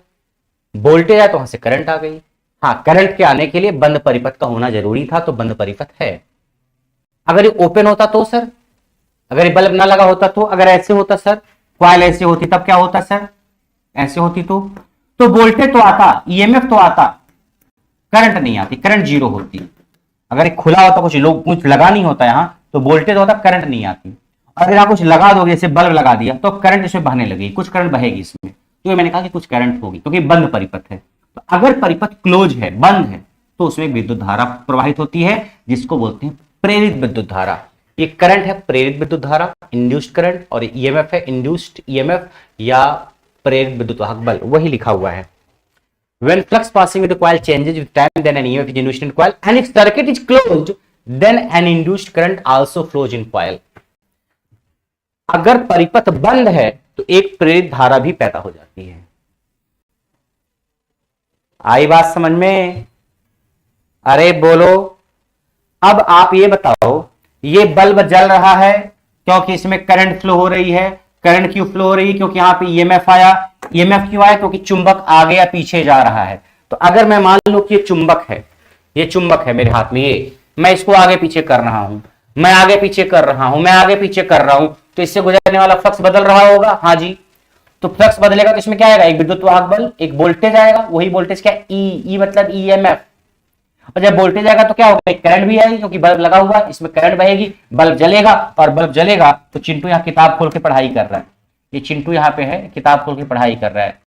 वोल्टेज आया तो वहां से करंट आ गई। हाँ, करंट के आने के लिए बंद परिपथ का होना जरूरी था, तो बंद परिपथ है। अगर ये ओपन होता तो सर, अगर ये बल्ब ना लगा होता तो, अगर ऐसे होता सर, कॉइल ऐसे होती, तब क्या होता सर? ऐसे होती तो वोल्टेज तो आता, ईएमएफ तो आता, करंट नहीं आती, करंट जीरो होती। अगर खुला होता, कुछ लगा नहीं होता यहां, तो वोल्टेज होता, करंट नहीं आती। अगर यहां कुछ लगा दोगे, जैसे बल्ब लगा दिया, तो करंट इसमें बहने लगेगी, कुछ करंट बहेगी इसमें। तो ये मैंने कहा कि कुछ करंट होगी, क्योंकि बंद परिपथ है। तो अगर परिपथ क्लोज है, बंद है, तो उसमें विद्युत धारा प्रवाहित होती है, जिसको बोलते हैं प्रेरित विद्युत धारा। ये करंट है प्रेरित विद्युत धारा, इंड्यूस्ड करंट, और ईएमएफ है इंड्यूस्ड ईएमएफ या प्रेरित विद्युत वाहक बल, वही लिखा हुआ है। When flux passing with the coil changes with time, then an EMF is induced in coil, and if circuit is closed, then an induced current also flows in coil. अगर परिपथ बंद है तो एक प्रेरित धारा भी पैदा हो जाती है। आई बात समझ में? अरे बोलो। अब आप ये बताओ, ये बल्ब जल रहा है क्योंकि इसमें करंट फ्लो हो रही है। करंट क्यों फ्लो हो रही है? क्योंकि यहां पे ईएमएफ आया। ईएमएफ क्यों आया? क्योंकि चुंबक आगे या पीछे जा रहा है। तो अगर मैं मान लूं कि ये चुंबक है, ये चुंबक है मेरे हाथ में, ये मैं इसको आगे पीछे कर रहा हूं, मैं आगे पीछे कर रहा हूं, मैं आगे पीछे कर रहा हूं, तो इससे गुजरने वाला फ्लक्स बदल रहा होगा। हाँ जी, तो फ्लक्स बदलेगा तो इसमें क्या आएगा? एक विद्युत वाहक बल, एक वोल्टेज आएगा। वही वोल्टेज क्या? ई मतलब ईएमएफ। और जब वोल्टेज आएगा तो क्या होगा? एक करंट भी आएगी, क्योंकि बल्ब लगा हुआ है, इसमें करंट बहेगी, बल्ब जलेगा। और बल्ब जलेगा तो चिंटू यहाँ किताब खोल के पढ़ाई कर रहा है। ये चिंटू यहाँ पे है, किताब खोल के पढ़ाई कर रहा है।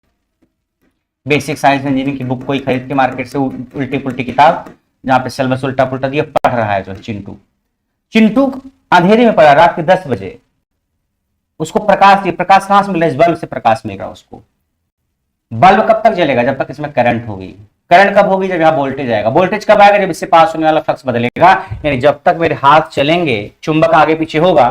बेसिक साइंस इंजीनियरिंग की बुक कोई खरीद के मार्केट से, उल्टी पुल्टी किताब जहां पे सिलेबस उल्टा पुल्टा दिया, पढ़ रहा है जो चिंटू। चिंटू अंधेरे में पढ़ा, रात के 10 बजे। उसको प्रकाश कहां से मिल रहा है? इस बल्ब से प्रकाश मिल रहा है उसको। बल्ब कब तक जलेगा? जब तक इसमें करंट होगी। करंट कब होगी? जब यहाँ वोल्टेज आएगा। वोल्टेज कब आएगा? जब इससे पास होने वाला फ्लक्स बदलेगा। यानी जब तक मेरे हाथ चलेंगे, चुंबक आगे पीछे होगा,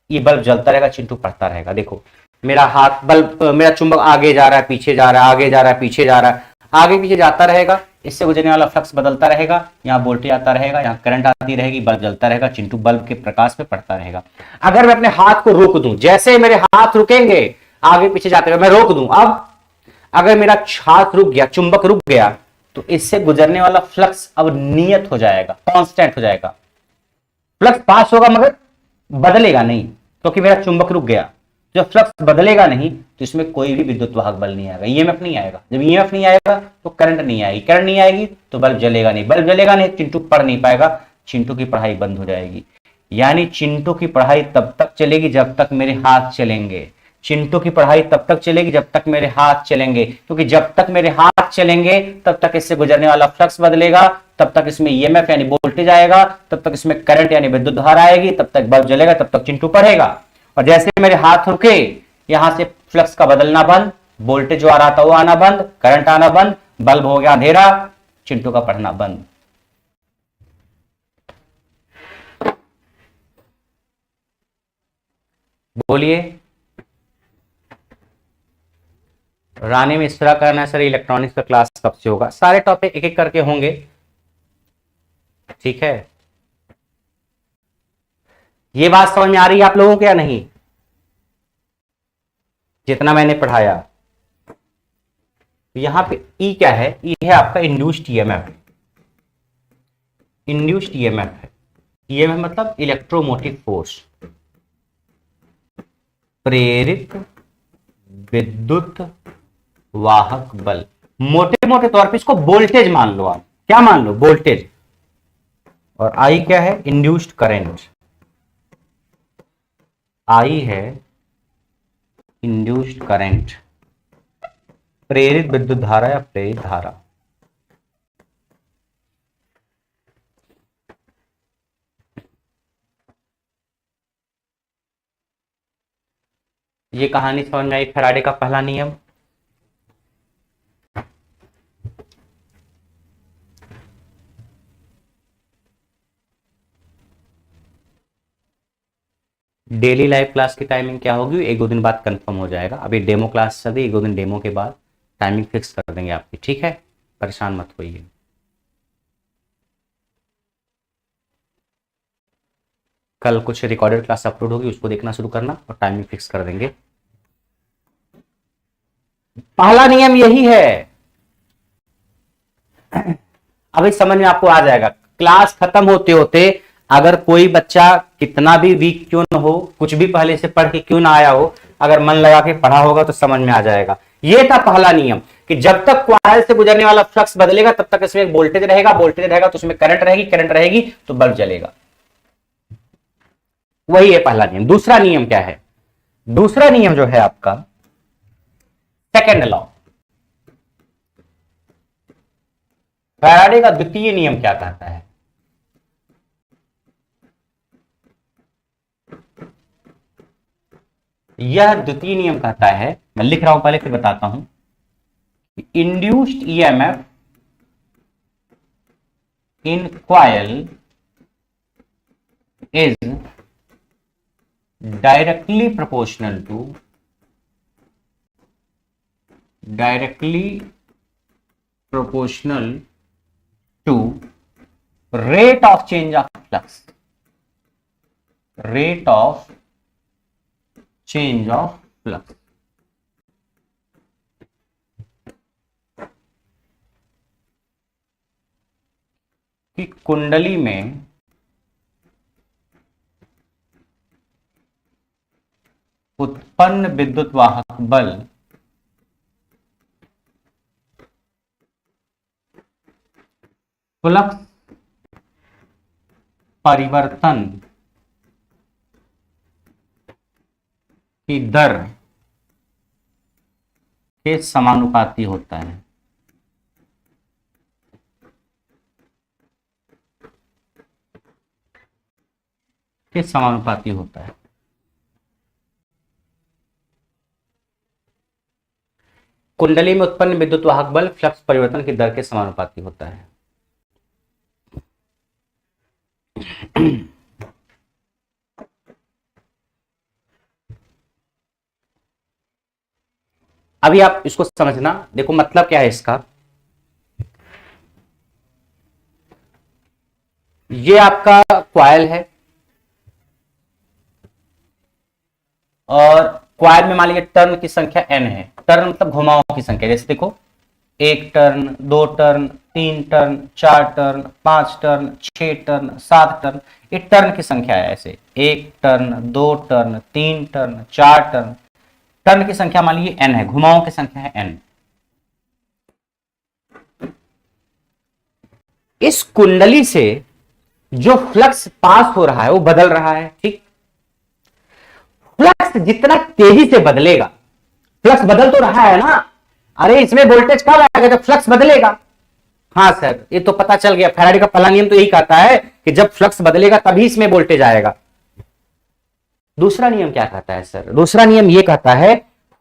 ये बल्ब जलता रहेगा, चिंटू पढ़ता रहेगा। देखो मेरा हाथ बल्ब, मेरा चुंबक आगे जा रहा है, पीछे जा रहा है, आगे जा रहा है, पीछे जा रहा है, आगे पीछे जाता रहेगा, इससे गुजरने वाला फ्लक्स बदलता रहेगा, यहाँ वोल्टेज आता रहेगा, यहाँ करंट आती रहेगी, बल्ब जलता रहेगा, चिंटू बल्ब के प्रकाश में पड़ता रहेगा। अगर मैं अपने हाथ को रोक दूं, जैसे मेरे हाथ रुकेंगे आगे पीछे जाते हुए, मैं रोक दूं, अब अगर मेरा हाथ रुक गया, चुंबक रुक गया, तो इससे गुजरने वाला फ्लक्स अब नियत हो जाएगा, कांस्टेंट हो जाएगा। फ्लक्स पास होगा मगर बदलेगा नहीं, क्योंकि मेरा चुंबक रुक गया। जब फ्लक्स बदलेगा नहीं तो इसमें कोई भी विद्युत वाहक बल नहीं आएगा, ईएमएफ नहीं आएगा। जब ईएमएफ नहीं आएगा तो करंट नहीं आएगी, करंट नहीं आएगी तो बल्ब जलेगा नहीं, बल्ब जलेगा नहीं, चिंटू पढ़ नहीं पाएगा, चिंटू की पढ़ाई बंद हो जाएगी। यानी चिंटू की पढ़ाई तब तक चलेगी जब तक मेरे हाथ चलेंगे, चिंटू की पढ़ाई तब तक चलेगी जब तक मेरे हाथ चलेंगे, क्योंकि जब तक मेरे हाथ चलेंगे तब तक इससे गुजरने वाला फ्लक्स बदलेगा, तब तक इसमें ईएमएफ यानी वोल्टेज आएगा, तब तक इसमें करंट यानी विद्युत धारा आएगी, तब तक बल्ब जलेगा, तब तक चिंटू पढ़ेगा। और जैसे मेरे हाथ रुके, यहां से फ्लक्स का बदलना बंद, वोल्टेज जो आ रहा था वो आना बंद, करंट आना बंद, बल्ब हो गया अंधेरा, चिंटू का पढ़ना बंद। बोलिए। रानी मिश्रा करना है सर इलेक्ट्रॉनिक्स का क्लास कब से होगा? सारे टॉपिक एक एक करके होंगे, ठीक है। ये बात समझ में आ रही है आप लोगों को या नहीं, जितना मैंने पढ़ाया? यहां पे ई क्या है? ई है आपका इंड्यूस्ड ईएमएफ। इंड्यूस्ड ईएमएफ है, ईएमएफ मतलब इलेक्ट्रोमोटिव फोर्स, प्रेरित विद्युत वाहक बल। मोटे मोटे तौर पे इसको वोल्टेज मान लो आप, क्या मान लो? वोल्टेज। और आई क्या है? Induced current. आई है इंड्यूस्ड करंट, प्रेरित विद्युत धारा या प्रेरित धारा। ये कहानी समझ में आई? फैराडे का पहला नियम। डेली लाइव क्लास की टाइमिंग क्या होगी? एक दो दिन बाद कंफर्म हो जाएगा। अभी डेमो क्लास चल रही है, एक दो दिन डेमो के बाद टाइमिंग फिक्स कर देंगे आपकी, ठीक है? परेशान मत होइए। कल कुछ रिकॉर्डेड क्लास अपलोड होगी, उसको देखना शुरू करना और टाइमिंग फिक्स कर देंगे। पहला नियम यही है, अभी समझ में आपको आ जाएगा। क्लास खत्म होते होते अगर कोई बच्चा कितना भी वीक क्यों न हो, कुछ भी पहले से पढ़ के क्यों ना आया हो, अगर मन लगा के पढ़ा होगा तो समझ में आ जाएगा। ये था पहला नियम कि जब तक कॉइल से गुजरने वाला फ्लक्स बदलेगा तब तक इसमें वोल्टेज रहेगा, वोल्टेज रहेगा तो उसमें करंट रहेगी, करंट रहेगी तो बल्ब जलेगा। वही है पहला नियम। दूसरा नियम क्या है? दूसरा नियम जो है आपका सेकेंड लॉ। फैराडे का द्वितीय नियम क्या कहता है? यह द्वितीय नियम कहता है, मैं लिख रहा हूं पहले फिर बताता हूं। Induced EMF in coil is directly proportional to rate of change of flux, rate of change of flux। कि कुंडली में उत्पन्न विद्युत वाहक बल फ्लक्स परिवर्तन की दर के समानुपाती होता है। के समानुपाती होता है। कुंडली में उत्पन्न विद्युत वाहक बल फ्लक्स परिवर्तन की दर के समानुपाती होता है। अभी आप इसको समझना, देखो मतलब क्या है इसका। ये आपका क्वाइल है और क्वाइल में मान लीजिए टर्न की संख्या n है। टर्न मतलब घुमावों की संख्या। जैसे देखो, 1 turn, 2 turn, 3 turn, 4 turn, 5 turn, 6 turn, 7 turn, ये टर्न की संख्या है। ऐसे 1 turn, 2 turn, 3 turn, 4 turn, turn की संख्या मान लीजिए n है, घुमावों की संख्या है n। इस कुंडली से जो फ्लक्स पास हो रहा है वो बदल रहा है, ठीक। फ्लक्स जितना तेजी से बदलेगा, फ्लक्स बदल तो रहा है ना, अरे इसमें वोल्टेज कब आएगा? जब फ्लक्स बदलेगा। हाँ सर, ये तो पता चल गया, फैराडे का पहला नियम तो यही कहता है कि जब फ्लक्स बदलेगा तभी इसमें वोल्टेज आएगा। दूसरा नियम क्या कहता है सर? दूसरा नियम ये कहता है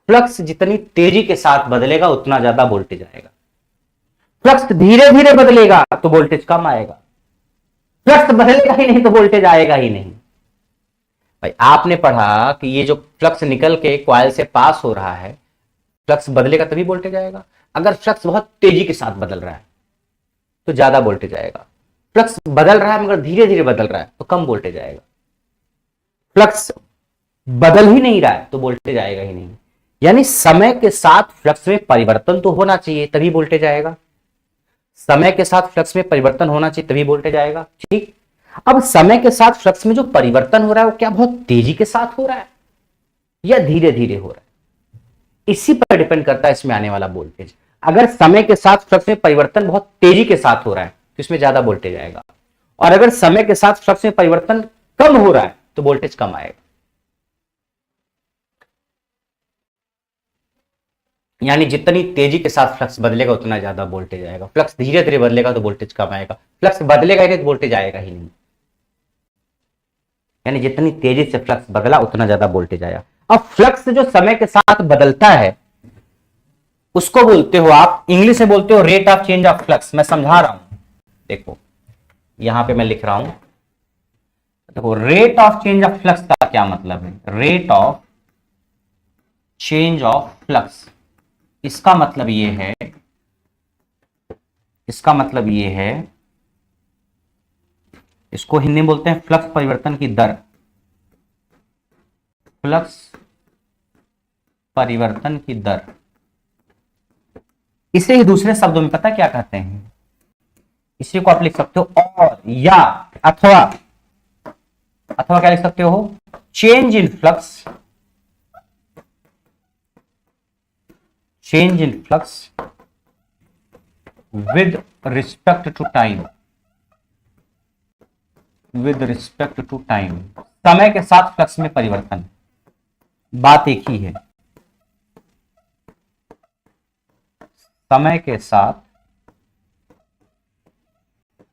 फ्लक्स जितनी तेजी के साथ बदलेगा उतना ज्यादा वोल्टेज आएगा। फ्लक्स धीरे धीरे बदलेगा तो वोल्टेज कम आएगा। फ्लक्स बदलेगा ही नहीं तो वोल्टेज आएगा ही नहीं। भाई आपने पढ़ा कि ये जो फ्लक्स निकल के कॉइल से पास हो रहा है, फ्लक्स बदलेगा तभी वोल्टेज आएगा। अगर फ्लक्स बहुत तेजी के साथ बदल रहा है तो ज्यादा वोल्टेज आएगा। फ्लक्स बदल रहा है मगर धीरे धीरे बदल रहा है तो कम वोल्टेज आएगा। फ्लक्स बदल ही नहीं रहा है तो वोल्टेज आएगा ही नहीं। यानी समय के साथ फ्लक्स में परिवर्तन तो होना चाहिए तभी वोल्टेज आएगा। समय के साथ फ्लक्स में परिवर्तन होना चाहिए तभी वोल्टेज आएगा, ठीक। अब समय के साथ फ्लक्स में जो परिवर्तन हो रहा है वो क्या बहुत तेजी के साथ हो रहा है या धीरे धीरे हो रहा है? इसी पर डिपेंड करता है इसमें आने वाला वोल्टेज। अगर समय के साथ फ्लक्स में परिवर्तन बहुत तेजी के साथ हो रहा है तो इसमें ज्यादा वोल्टेज आएगा, और अगर समय के साथ फ्लक्स में परिवर्तन कम हो रहा है तो वोल्टेज कम आएगा। यानी जितनी तेजी के साथ फ्लक्स बदलेगा उतना ज्यादा वोल्टेज आएगा। फ्लक्स धीरे धीरे बदलेगा तो वोल्टेज कम आएगा। फ्लक्स बदलेगा ही नहीं तो वोल्टेज आएगा ही नहीं। यानी जितनी तेजी से फ्लक्स बदला उतना ज्यादा वोल्टेज आया। अब फ्लक्स जो समय के साथ बदलता है उसको बोलते हो आप, इंग्लिश में बोलते हो rate of change of flux. मैं समझा रहा हूं, देखो यहां पे मैं लिख रहा हूं। देखो rate of change of flux का क्या मतलब है? Rate of change of flux, इसका मतलब ये है, इसका मतलब ये है, इसको हिंदी में बोलते हैं फ्लक्स परिवर्तन की दर। फ्लक्स परिवर्तन की दर, इसे ही दूसरे शब्दों में पता क्या कहते हैं? इसी को आप लिख सकते हो और या अथवा, अथवा क्या लिख सकते हो? Change in flux, change in flux with respect to time, with respect to time. समय के साथ फ्लक्स में परिवर्तन, बात एक ही है। समय के साथ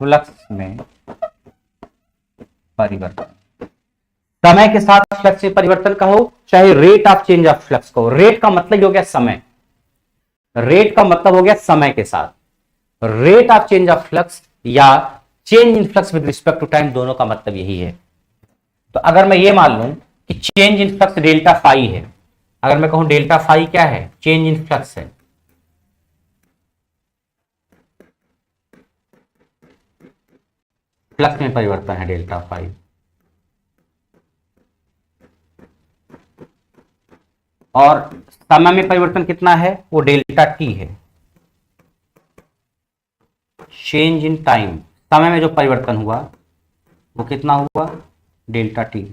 फ्लक्स में परिवर्तन, समय के साथ फ्लक्स में परिवर्तन कहो चाहे rate of change of flux कहो। रेट का मतलब हो गया समय, रेट का मतलब हो गया समय के साथ। Rate of change of flux या change in flux with respect to time, दोनों का मतलब यही है। तो अगर मैं ये मान लूं कि change in flux delta phi है, अगर मैं कहूं डेल्टा फाई क्या है? चेंज इन फ्लक्स है। फ्लक्स में परिवर्तन है डेल्टा फाई, और समय में परिवर्तन कितना है? वो डेल्टा टी है। चेंज इन टाइम, समय में जो परिवर्तन हुआ वो कितना हुआ? Delta T.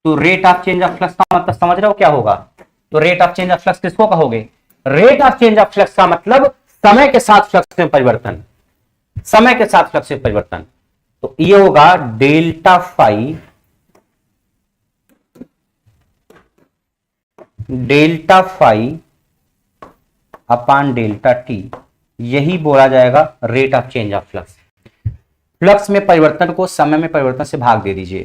तो rate of change of flux का मतलब समझ रहे हो क्या होगा? तो rate of change of flux किसको कहोगे? Rate of change of flux का मतलब समय के साथ फ्लक्स में परिवर्तन, समय के साथ फ्लक्स में परिवर्तन। तो ये होगा delta phi, delta phi upon delta t, यही बोला जाएगा rate of change of flux. Flux में परिवर्तन को समय में परिवर्तन से भाग दे दीजिए,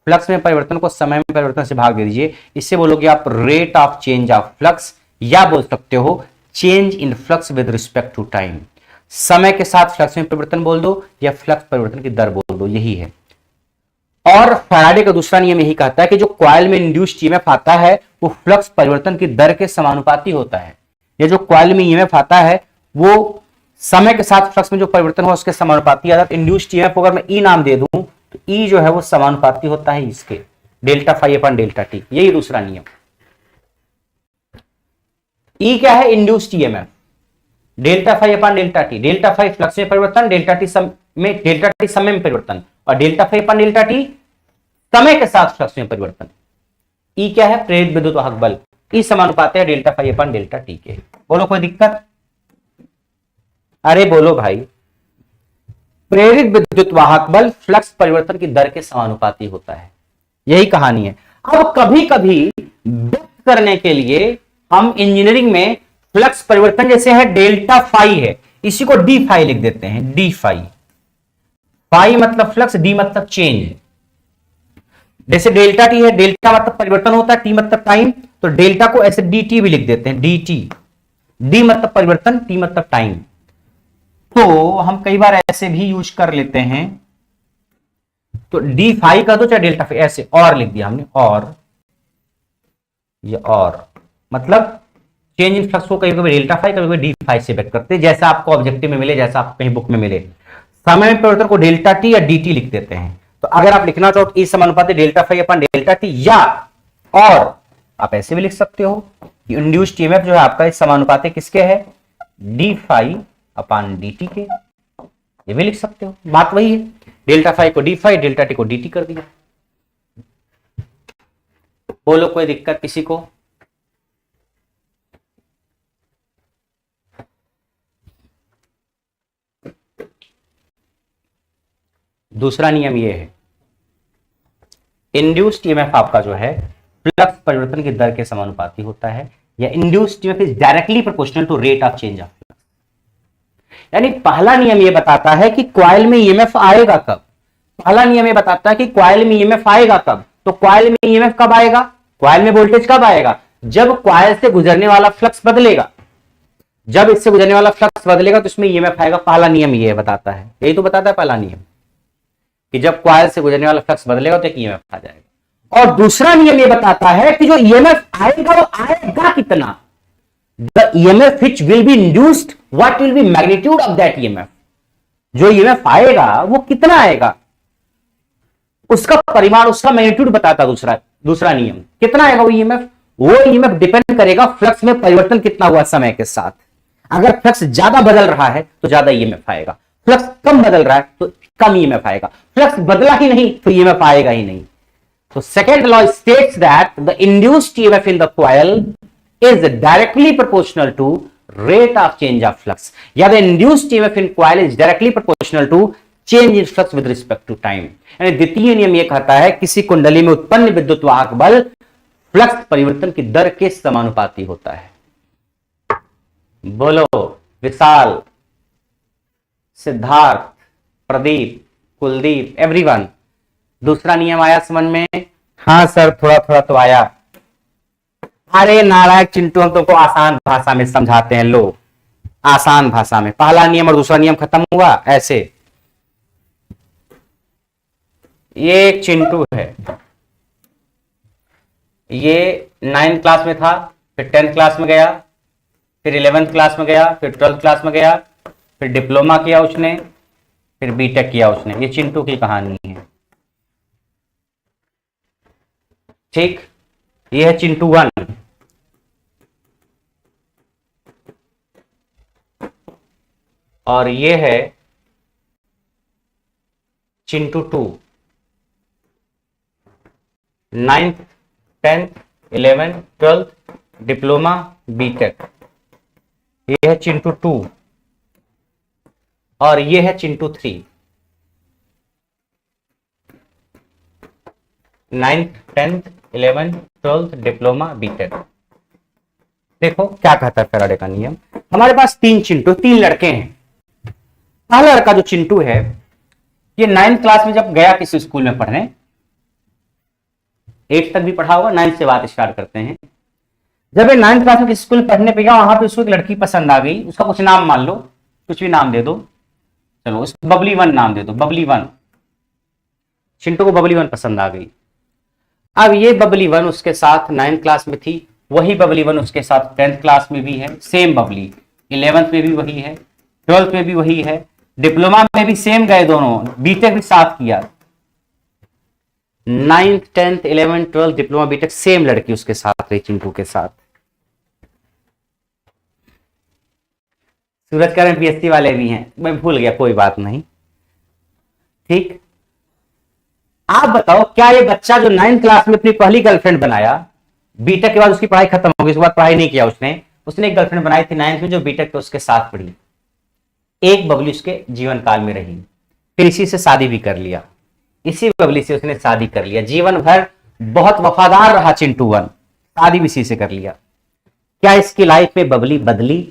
फ्लक्स में परिवर्तन को समय में परिवर्तन से भाग दे दीजिए, इससे बोलोगे आप rate of change of flux, या बोल सकते हो change in flux with respect to time. समय के साथ फ्लक्स में परिवर्तन बोल दो या फ्लक्स परिवर्तन की दर बोल दो, यही है। और फैराडे का दूसरा नियम यही कहता है कि जो कॉइल में इंड्यूस्ड ईएमएफ आता है वो फ्लक्स परिवर्तन की दर के समानुपाती होता है। ये जो कॉइल में ईएमएफ आता है वो समय के साथ फ्लक्स में जो परिवर्तन हो उसके समानुपाती आता है। इंड्यूस्ड ईएमएफ अगर मैं ई नाम दे दूं तो ई जो है वो समानुपाती होता है इसके delta phi upon delta t. यही दूसरा नियम। ई क्या है? Induced EMF. Delta phi upon delta t, delta phi flux में परिवर्तन, डेल्टा टी समय में परिवर्तन, और delta phi upon delta t समय के साथ फ्लक्स में परिवर्तन। ई क्या है? प्रेरित विद्युत वाहक बल। ई समानुपाती है delta phi upon delta t के। बोलो कोई दिक्कत? अरे बोलो भाई। प्रेरित विद्युत वाहक बल फ्लक्स परिवर्तन की दर के समानुपाती होता है। यही कहानी है। अब कभी कभी व्यक्त करने के लिए हम इंजीनियरिंग में फ्लक्स परिवर्तन जैसे है डेल्टा फाई है, इसी को डी फाई लिख देते हैं। डी फाई, फाई मतलब फ्लक्स, डी मतलब चेंज। जैसे डेल्टा टी है, डेल्टा मतलब परिवर्तन होता है, टी मतलब टाइम, तो डेल्टा को ऐसे डी टी भी लिख देते हैं। डी टी, डी मतलब परिवर्तन, टी मतलब टाइम। तो हम कई बार ऐसे भी यूज कर लेते हैं, तो डी फाई का तो चाहे डेल्टा फाई, ऐसे और लिख दिया हमने। और ये और मतलब चेंज इन फ्लक्स को कभी कभी डेल्टा फाई, कभी कभी डी फाई से व्यक्त करते हैं, जैसा आपको ऑब्जेक्टिव में मिले, जैसा आपको कहीं बुक में मिले। समय में परिवर्तन को डेल्टा टी या डी टी लिख देते हैं। तो अगर आप लिखना चाहो तो ई समानुपाती delta phi upon delta t, या और आप ऐसे भी लिख सकते हो कि इंड्यूस्ड ईएमएफ जो है आपका इस समानुपाती किसके है? D phi upon d t के। ये भी लिख सकते हो, बात वही है। डेल्टा फाई को डी फाई, डेल्टा टी को डी टी कर दिया। बोलो कोई दिक्कत किसी को? दूसरा नियम ये है, इंड्यूस्ड ईएमएफ आपका जो है फ्लक्स परिवर्तन की दर के समानुपाती होता है, या induced EMF is directly proportional to rate of change of flux. यानी पहला नियम ये बताता है कि कॉइल में ईएमएफ आएगा कब। पहला नियम ये बताता है कि कॉइल में ईएमएफ आएगा कब। तो कॉइल में ईएमएफ कब आएगा? कॉइल में वोल्टेज कब आएगा? जब कॉइल से गुजरने वाला फ्लक्स बदलेगा। जब इससे गुजरने वाला फ्लक्स बदलेगा तो इसमें ईएमएफ आएगा। पहला नियम ये बताता है, यही तो बताता है पहला नियम, कि जब कॉइल से गुजरने वाला फ्लक्स बदलेगा तो एक ईएमएफ आ जाएगा। और दूसरा नियम ये बताता है कि जो ईएमएफ आएगा वो आएगा कितना। The EMF which will be induced, what will be magnitude of that EMF. जो ईएमएफ आएगा वो कितना आएगा, उसका परिमाण, उसका मैग्नीट्यूड बताता दूसरा नियम। कितना आएगा वो ईएमएफ? वो ईएमएफ डिपेंड करेगा फ्लक्स में परिवर्तन कितना हुआ समय के साथ। अगर फ्लक्स ज्यादा बदल रहा है तो ज्यादा ईएमएफ आएगा, फ्लक्स कम बदल रहा है तो कम ईएमएफ आएगा। फ्लक्स बदला ही नहीं तो ईएमएफ आएगा ही नहीं। तो second law states that the induced EMF in the coil is directly proportional to rate of change of flux, या the induced EMF in coil is directly proportional to change in flux with respect to time. यानी द्वितीय नियम यह कहता है किसी कुंडली में उत्पन्न विद्युत वाहक बल फ्लक्स परिवर्तन की दर के समानुपाती होता है। बोलो विशाल, सिद्धार्थ, प्रदीप, कुलदीप, एवरीवन, दूसरा नियम आया समझ में? हाँ सर, थोड़ा थोड़ा तो आया। अरे नारायण चिंटू, हम तुमको आसान भाषा में समझाते हैं, लो आसान भाषा में। पहला नियम और दूसरा नियम खत्म हुआ ऐसे। ये एक चिंटू है, ये 9th क्लास में था, फिर 10th क्लास में गया, फिर 11th क्लास में गया, फिर 12th क्लास में गया, फिर डिप्लोमा किया उसने, फिर बीटेक किया उसने। ये चिंटू की कहानी है, ठीक। ये है चिंटू 1, और ये है Chintu 2। 9th 10th 11th 12th diploma BTech. ये है चिंटू 2 और ये है Chintu 3। 9th 10th 11th 12th diploma BTech. देखो क्या कहता है फैराडे का नियम। हमारे पास 3 चिंटू, 3 लड़के हैं। पहला लड़का जो चिंटू है, ये 9th क्लास में जब गया किसी स्कूल में पढ़ने, 8 तक भी पढ़ा होगा, 9th से बात स्टार्ट करते हैं। जब ये 9th क्लास में किसी स्कूल में पढ़ने पे गया, वहां पे उसको एक लड़की पसंद आ गई। उसका कुछ नाम मान लो, कुछ भी नाम दे दो, चलो उस बबली 1 नाम दे दो, बबली 1। चिंटू को बबली वन पसंद आ गई। अब ये बबली वन उसके साथ 9th क्लास में थी, वही बबली वन उसके साथ 10th क्लास में भी है, सेम बबली 11th में भी वही है, 12th में भी वही है, डिप्लोमा में भी सेम गए दोनों, बीटेक भी साथ किया। 9th 10th 11th 12th diploma BTech same लड़की उसके साथ रही, चिंटू के साथ। सूरज करण पीएससी वाले भी हैं, मैं भूल गया, कोई बात नहीं, ठीक। आप बताओ क्या ये बच्चा जो 9th क्लास में अपनी पहली गर्लफ्रेंड बनाया, बीटेक के बाद उसकी पढ़ाई खत्म हो गई, उसके बाद पढ़ाई नहीं किया उसने एक गर्लफ्रेंड बनाई थी 9th में जो बीटेक के उसके साथ पढ़ी, एक बबली उसके जीवन काल में रही, फिर इसी से शादी भी कर लिया, इसी बबली से उसने शादी कर लिया, जीवन भर बहुत वफादार रहा चिंटू वन, शादी भी इसी से कर लिया। क्या इसकी लाइफ में बबली बदली?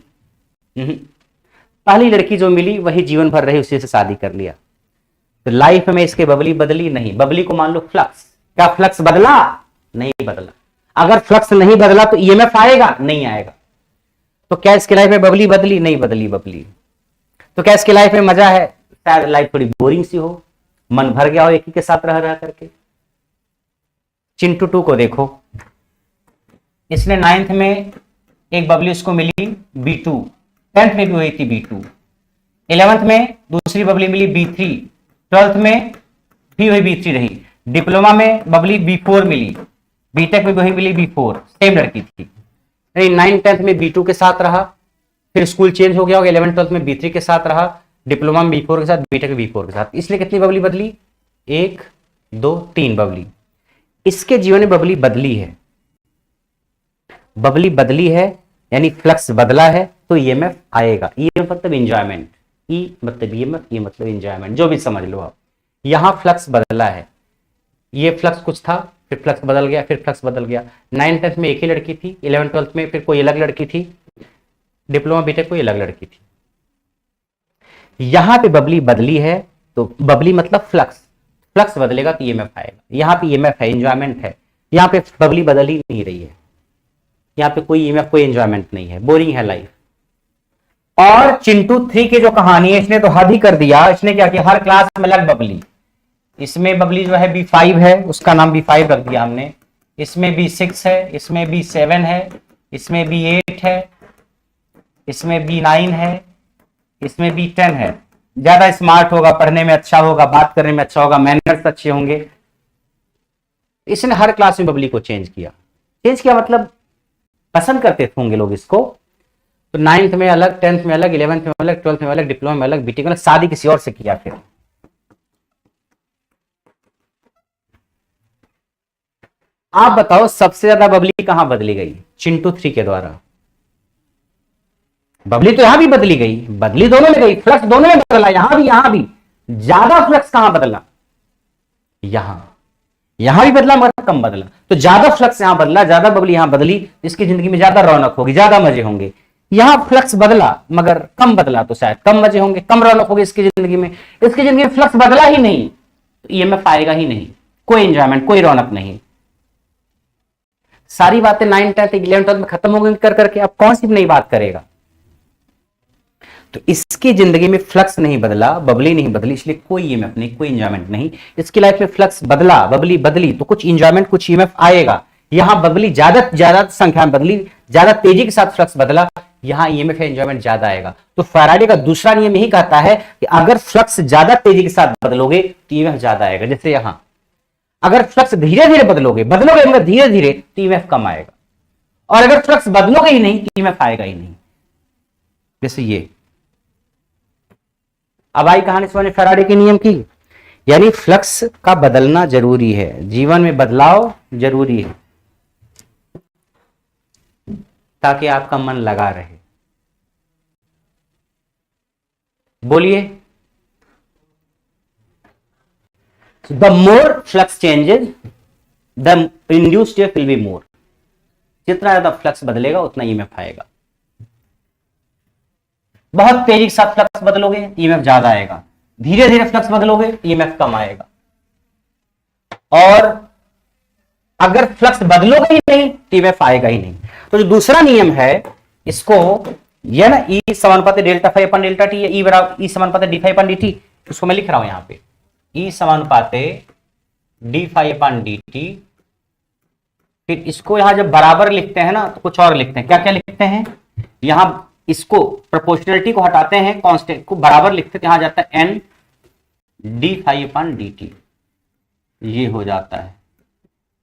पहली लड़की जो मिली वही जीवन भर रही, उसी से शादी कर लिया। तो लाइफ में इसके बबली बदली नहीं। बबली को मान लो फ्लक्स, क्या फ्लक्स बदला? नहीं बदला। अगर फ्लक्स नहीं बदला तो ईएमएफ आएगा? नहीं आएगा। तो क्या इसकी लाइफ में बबली बदली? नहीं बदली बबली। तो क्या इसकी लाइफ में मजा है? शायद लाइफ थोड़ी बोरिंग सी हो, मन भर गया हो एक ही के साथ रह रह करके। चिंटू टू को देखो, इसने 9th में एक बबली उसको मिली B2, 10th में भी हुई थी B2, 11th में दूसरी बबली मिली B3, 12th में भी वही B3 रही, डिप्लोमा में बबली B4 मिली, बीटेक में वही मिली B4, सेम लड़की थी। 9th 10th में B2 के साथ रहा, फिर स्कूल चेंज हो गया होगा, 11th 12th में B3 के साथ रहा, डिप्लोमा में B4 के साथ, बीटेक में B4 के साथ। इसलिए कितनी बबली बदली? 1 2 3 बबली। इसके जीवन में बबली बदली है, बबली बदली है यानी फ्लक्स बदला है, तो ईएमएफ आएगा। ईएमएफ मतलब एंजॉयमेंट, ई मतलब ईएमएफ, ये मतलब एंजॉयमेंट, जो भी समझ लो आप। यहां फ्लक्स बदला है, ये फ्लक्स कुछ था, फिर फ्लक्स बदल गया, फिर फ्लक्स बदल गया। 9th 10th में एक ही लड़की थी, 11th 12th में फिर कोई अलग लड़की थी, डिप्लोमा बीटेक कोई अलग लड़की थी। यहां पे बबली बदली है, तो बबली मतलब फ्लक्स, फ्लक्स बदलेगा तो ईएमएफ आएगा। यहां पे ईएमएफ है, एंजॉयमेंट है। यहां पे बबली बदल ही नहीं रही है, यहां पे कोई ईएमएफ कोई एंजॉयमेंट नहीं है, बोरिंग है लाइफ। और चिंटू 3 की जो कहानी है, इसने तो हद ही कर दिया। इसने क्या किया, हर क्लास में अलग बबली। इसमें बबली जो है B5 है, उसका नाम B5 रख दिया हमने। इसमें B6 है, इसमें B7 है, इसमें B8 है, इसमें B9 है, इसमें B10 है। ज्यादा स्मार्ट होगा, पढ़ने में अच्छा होगा, बात करने में अच्छा होगा, मैनर्स अच्छे होंगे। इसने हर क्लास में बबली को चेंज किया। चेंज किया मतलब पसंद करते होंगे लोग इसको। तो 9th में अलग, 10th में अलग, 11th में अलग, 12th में अलग, डिप्लोमा में अलग, बीटेक में अलग, शादी किसी और से किया। फिर आप बताओ सबसे ज्यादा बबली कहां बदली गई? चिंटू 3 के द्वारा। बबली तो यहां भी बदली गई, बदली दोनों में गई, फ्लक्स दोनों में बदला, यहां भी। ज्यादा फ्लक्स कहां बदला? यहां भी बदला मगर कम बदला। तो ज्यादा फ्लक्स यहां बदला, ज्यादा बबली यहां बदली, जिसकी जिंदगी में ज्यादा रौनक होगी, ज्यादा मजे होंगे। यहां फ्लक्स बदला मगर कम बदला, तो शायद कम मजे होंगे, कम रौनक होगी इसकी जिंदगी में। इसकी जिंदगी में फ्लक्स बदला ही नहीं, तो ईएमएफ आएगा ही नहीं, कोई एंजॉयमेंट, कोई रौनक नहीं। सारी बातें 9th 10th 11th 12th में खत्म हो गई कर करके, अब कौन सी नई बात करेगा? तो इसकी जिंदगी में फ्लक्स नहीं बदला, बबली नहीं बदली, इसलिए कोई ईएमएफ नहीं, कोई एंजॉयमेंट नहीं। इसकी लाइफ में फ्लक्स बदला, बबली बदली, तो कुछ एंजॉयमेंट, कुछ ईएमएफ आएगा। यहां बबली ज्यादा संख्या में बदली, ज्यादा तेजी के साथ फ्लक्स बदला, यहां ईएमएफ एंजॉयमेंट ज्यादा आएगा। तो फैराडे का दूसरा नियम यही कहता है कि अगर फ्लक्स ज्यादा तेजी के साथ बदलोगे तो ईएमएफ ज्यादा आएगा। जैसे यहां अगर फ्लक्स धीरे धीरे बदलोगे मगर धीरे धीरे, तो ईएमएफ कम आएगा। और अगर फ्लक्स बदलोगे ही नहीं तो ईएमएफ आएगा ही नहीं। जैसे ये अब आई कहानी समझ फैराडे के नियम की। यानी फ्लक्स का बदलना जरूरी है, जीवन में बदलाव जरूरी है, ताकि आपका मन लगा रहे। बोलिए। The more flux changes the induced EMF will be more. जितना ज्यादा फ्लक्स बदलेगा उतना ईएमएफ आएगा। बहुत तेजी के साथ फ्लक्स बदलोगे ईएमएफ ज्यादा आएगा, धीरे धीरे फ्लक्स बदलोगे ईएमएफ कम आएगा। और अगर फ्लक्स बदलोगे ही नहीं तो ईएमएफ आएगा ही नहीं। तो जो दूसरा नियम है, इसको यह ना E समानुपाती डेल्टा फाई अपन डेल्टा टी, E बराबर E समानुपाती डी फाई अपन डी टी, उसको मैं लिख रहा हूं यहां पे। E समानुपाती डी फाई अपान डी टी। फिर इसको यहां जब बराबर लिखते हैं ना तो कुछ और लिखते हैं, क्या क्या लिखते हैं, यहां इसको प्रोपोर्शनलिटी को हटाते हैं, कांस्टेंट को बराबर लिखते हैं, यहां जाता है एन डी फाई अपान डी टी, ये हो जाता है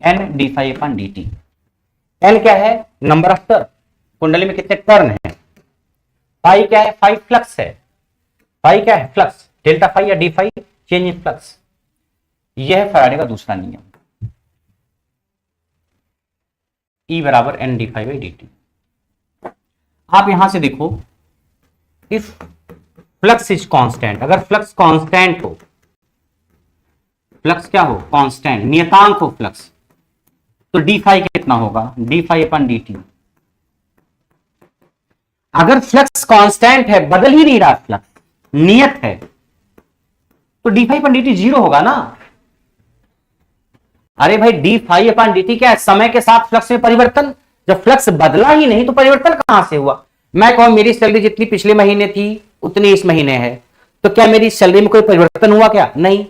एन डी फाई अपान डी टी। एन क्या है, नंबर ऑफ टर्न, कुंडली में कितने टर्न है। फाई क्या है, फाई फ्लक्स है, फाई क्या है, फ्लक्स, डेल्टा फाई या d phi change in flux. यह है फैराडे का दूसरा नियम, E बराबर n d phi by D t. आप यहां से देखो, इफ फ्लक्स इज कांस्टेंट, अगर फ्लक्स कांस्टेंट हो, फ्लक्स क्या हो, कांस्टेंट, नियतांक हो फ्लक्स, तो डी फाई कितना होगा, डी फाई अपन डी टी। अगर फ्लक्स कांस्टेंट है, बदल ही नहीं रहा फ्लक्स, नियत है, तो डी फाई अपन डी टी जीरो होगा ना। अरे भाई डी फाई अपान डी टी क्या है, समय के साथ फ्लक्स में परिवर्तन। जब फ्लक्स बदला ही नहीं तो परिवर्तन कहां से हुआ। मैं कहूं मेरी सैलरी जितनी पिछले महीने थी उतनी इस महीने है, तो क्या मेरी सैलरी में कोई परिवर्तन हुआ क्या, नहीं।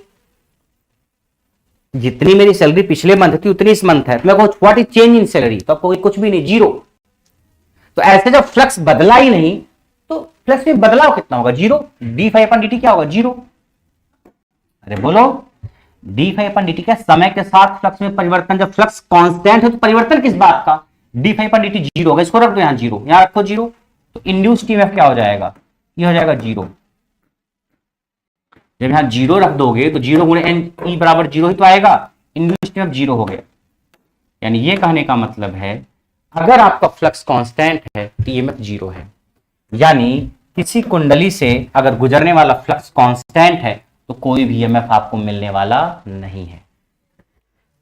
जितनी मेरी सैलरी पिछले मंथ थी उतनी इस मंथ है, मैं कहूं what is change in salary, तो आपको कुछ भी नहीं, जीरो। तो ऐसे जब फ्लक्स बदला ही नहीं तो फ्लक्स में बदलाव कितना होगा, जीरो। डी फाई अपान डी टी क्या होगा, जीरो। अरे बोलो, डी फाई अपन डी टी क्या, समय के साथ फ्लक्स में परिवर्तन। जब फ्लक्स कांस्टेंट है तो परिवर्तन किस बात का, डी फाई अपन डी टी जीरो होगा। इसको रख दो यहां जीरो, यहां रखो जीरो, तो इंड्यूस्ड ईएमएफ क्या हो जाएगा, ये हो जाएगा जीरो। जब यहां जीरो रख दोगे तो जीरो गुणे एन ई बराबर जीरो ही तो आएगा, इंड्यूस्ड ईएमएफ जीरो हो गया। यानी ये कहने का मतलब है अगर आपका फ्लक्स कांस्टेंट है तो ईएमएफ जीरो है। यानी किसी कुंडली से अगर गुजरने वाला फ्लक्स कांस्टेंट है तो कोई भी ईएमएफ आपको मिलने वाला नहीं है।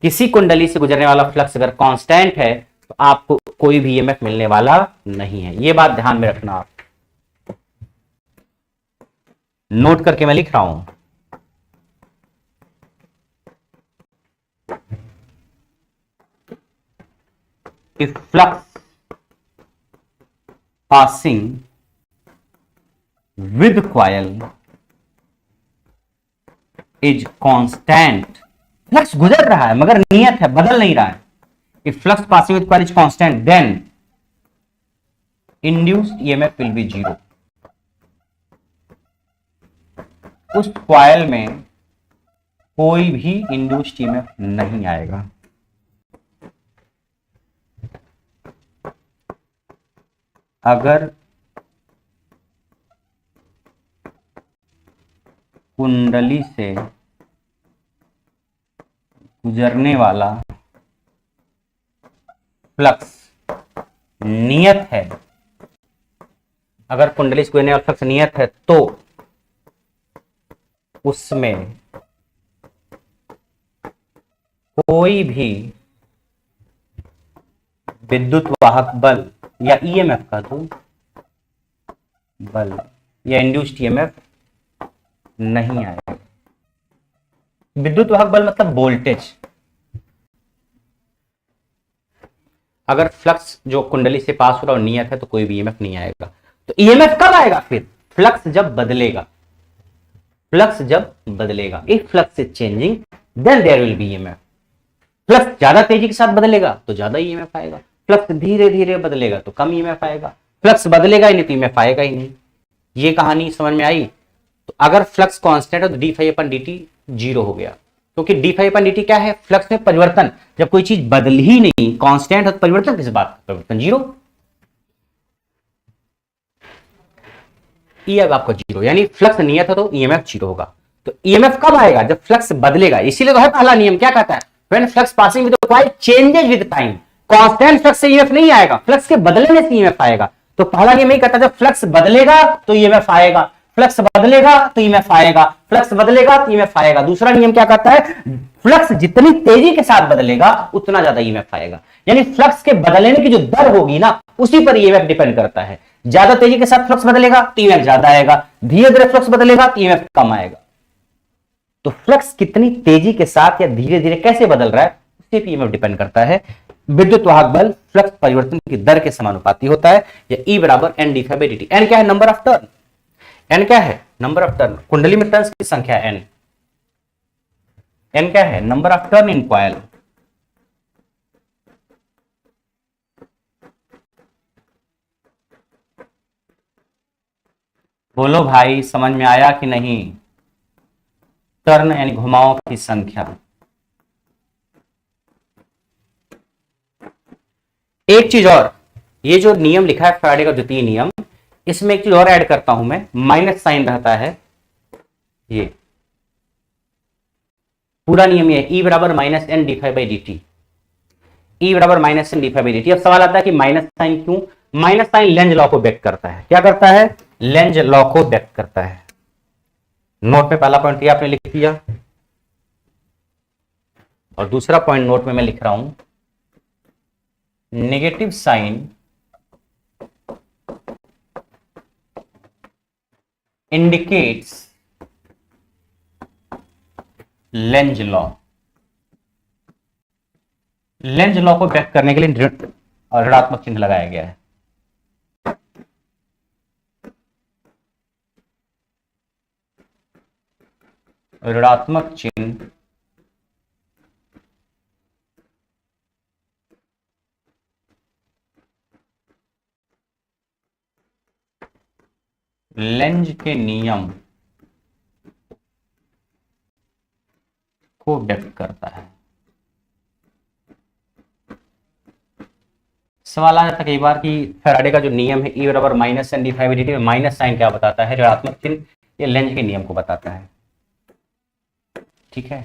किसी कुंडली से गुजरने वाला फ्लक्स अगर कांस्टेंट है तो आपको कोई भी ईएमएफ मिलने वाला नहीं है। यह बात ध्यान में रखना, आप नोट करके मैं लिख रहा हूं। If flux passing with coil is constant, flux गुजर रहा है मगर नियत है, बदल नहीं रहा है। If flux passing with coil is constant then induced EMF will be zero. उस कॉइल में कोई भी इंड्यूस्ड ईएमएफ नहीं आएगा। अगर कुंडली से गुजरने वाला फ्लक्स नियत है, अगर कुंडली से गुजरने वाला फ्लक्स नियत है तो उसमें कोई भी विद्युत वाहक बल या ईएमएफ का तो बल या इंड्यूस्ड ईएमएफ नहीं आएगा। विद्युत वाहक बल मतलब वोल्टेज। अगर फ्लक्स जो कुंडली से पास हो रहा है नियत है तो कोई भी ईएमएफ नहीं आएगा। तो ईएमएफ कब आएगा फिर, फ्लक्स जब बदलेगा। फ्लक्स जब बदलेगा, if flux is changing then there will be EMF. Flux ज्यादा तेजी के साथ बदलेगा तो ज्यादा ईएमएफ आएगा, फ्लक्स धीरे धीरे बदलेगा तो कम ईएमएफ आएगा। फ्लक्स बदलेगा ही नहीं तो ईएमएफ आएगा ही नहीं। ये कहानी समझ में आई। तो अगर फ्लक्स कांस्टेंट है तो डी फाई अपन डी टी जीरो हो गया, क्योंकि डी फाई अपन डी टी क्या है, फ्लक्स में परिवर्तन। जब कोई चीज बदल ही नहीं, कांस्टेंट है तो परिवर्तन किस बात का, परिवर्तन जीरो। ई अब आपका जीरो, यानी फ्लक्स नियत है तो ईएमएफ जीरो होगा। तो ईएमएफ कब आएगा, जब फ्लक्स बदलेगा। इसीलिए तो है पहला नियम, क्या कहता है, when flux passing with coil changes with time. Constant flux से ईएमएफ नहीं आएगा, फ्लक्स के बदलने से ईएमएफ आएगा। तो पहला नियम यही कहता है जब फ्लक्स बदलेगा तो ईएमएफ आएगा, फ्लक्स बदलेगा तो ईएमएफ आएगा, फ्लक्स बदलेगा तो ईएमएफ आएगा। दूसरा नियम क्या कहता है, फ्लक्स जितनी तेजी के साथ बदलेगा उतना ज्यादा ईएमएफ आएगा। यानी फ्लक्स के बदलने की जो दर होगी ना उसी पर ईएमएफ डिपेंड करता है। ज्यादा तेजी के साथ फ्लक्स बदलेगा तो ईएमएफ ज्यादा आएगा, धीरे धीरे फ्लक्स बदलेगा तो ईएमएफ कम आएगा। तो फ्लक्स कितनी तेजी के साथ या धीरे धीरे कैसे बदल रहा है उसी पर ईएमएफ डिपेंड करता है। विद्युत वाहक बल फ्लक्स परिवर्तन की दर के समानुपाती होता है। या E बराबर n d phi by D t. N क्या है, नंबर ऑफ टर्न। एन क्या है, नंबर ऑफ टर्न। कुंडली में टर्न्स की संख्या एन। एन क्या है? Number of turn in coil. बोलो भाई, समझ में आया कि नहीं? टर्न यानी घुमावों की संख्या। एक चीज और, ये जो नियम लिखा है फैराडे का द्वितीय नियम, इसमें एक चीज और ऐड करता हूं मैं, माइनस साइन रहता है। ये पूरा नियम ये E बराबर minus N D phi by D T, E बराबर minus N D phi by D T. अब सवाल आता है कि माइनस साइन क्यों? माइनस साइन लेंज लॉ को व्यक्त करता है। क्या करता है? लेंज लॉ को व्यक्त करता है। नोट में पहला पॉइंट ये आपने लिख दिया, और दूसरा पॉइंट नोट में मैं लिख रहा हूं, negative sign indicates Lenz law. Lenz law को व्यक्त करने के लिए ऋणात्मक चिन्ह लगाया गया है। ऋणात्मक चिन्ह लेंज के नियम को व्यक्त करता है। सवाल आ जाता है कई बार कि फैराडे का जो नियम है E बराबर minus N D phi d t में माइनस साइन क्या बताता है? ऋणात्मक चिन्ह। ये लेंज के नियम को बताता है। ठीक है,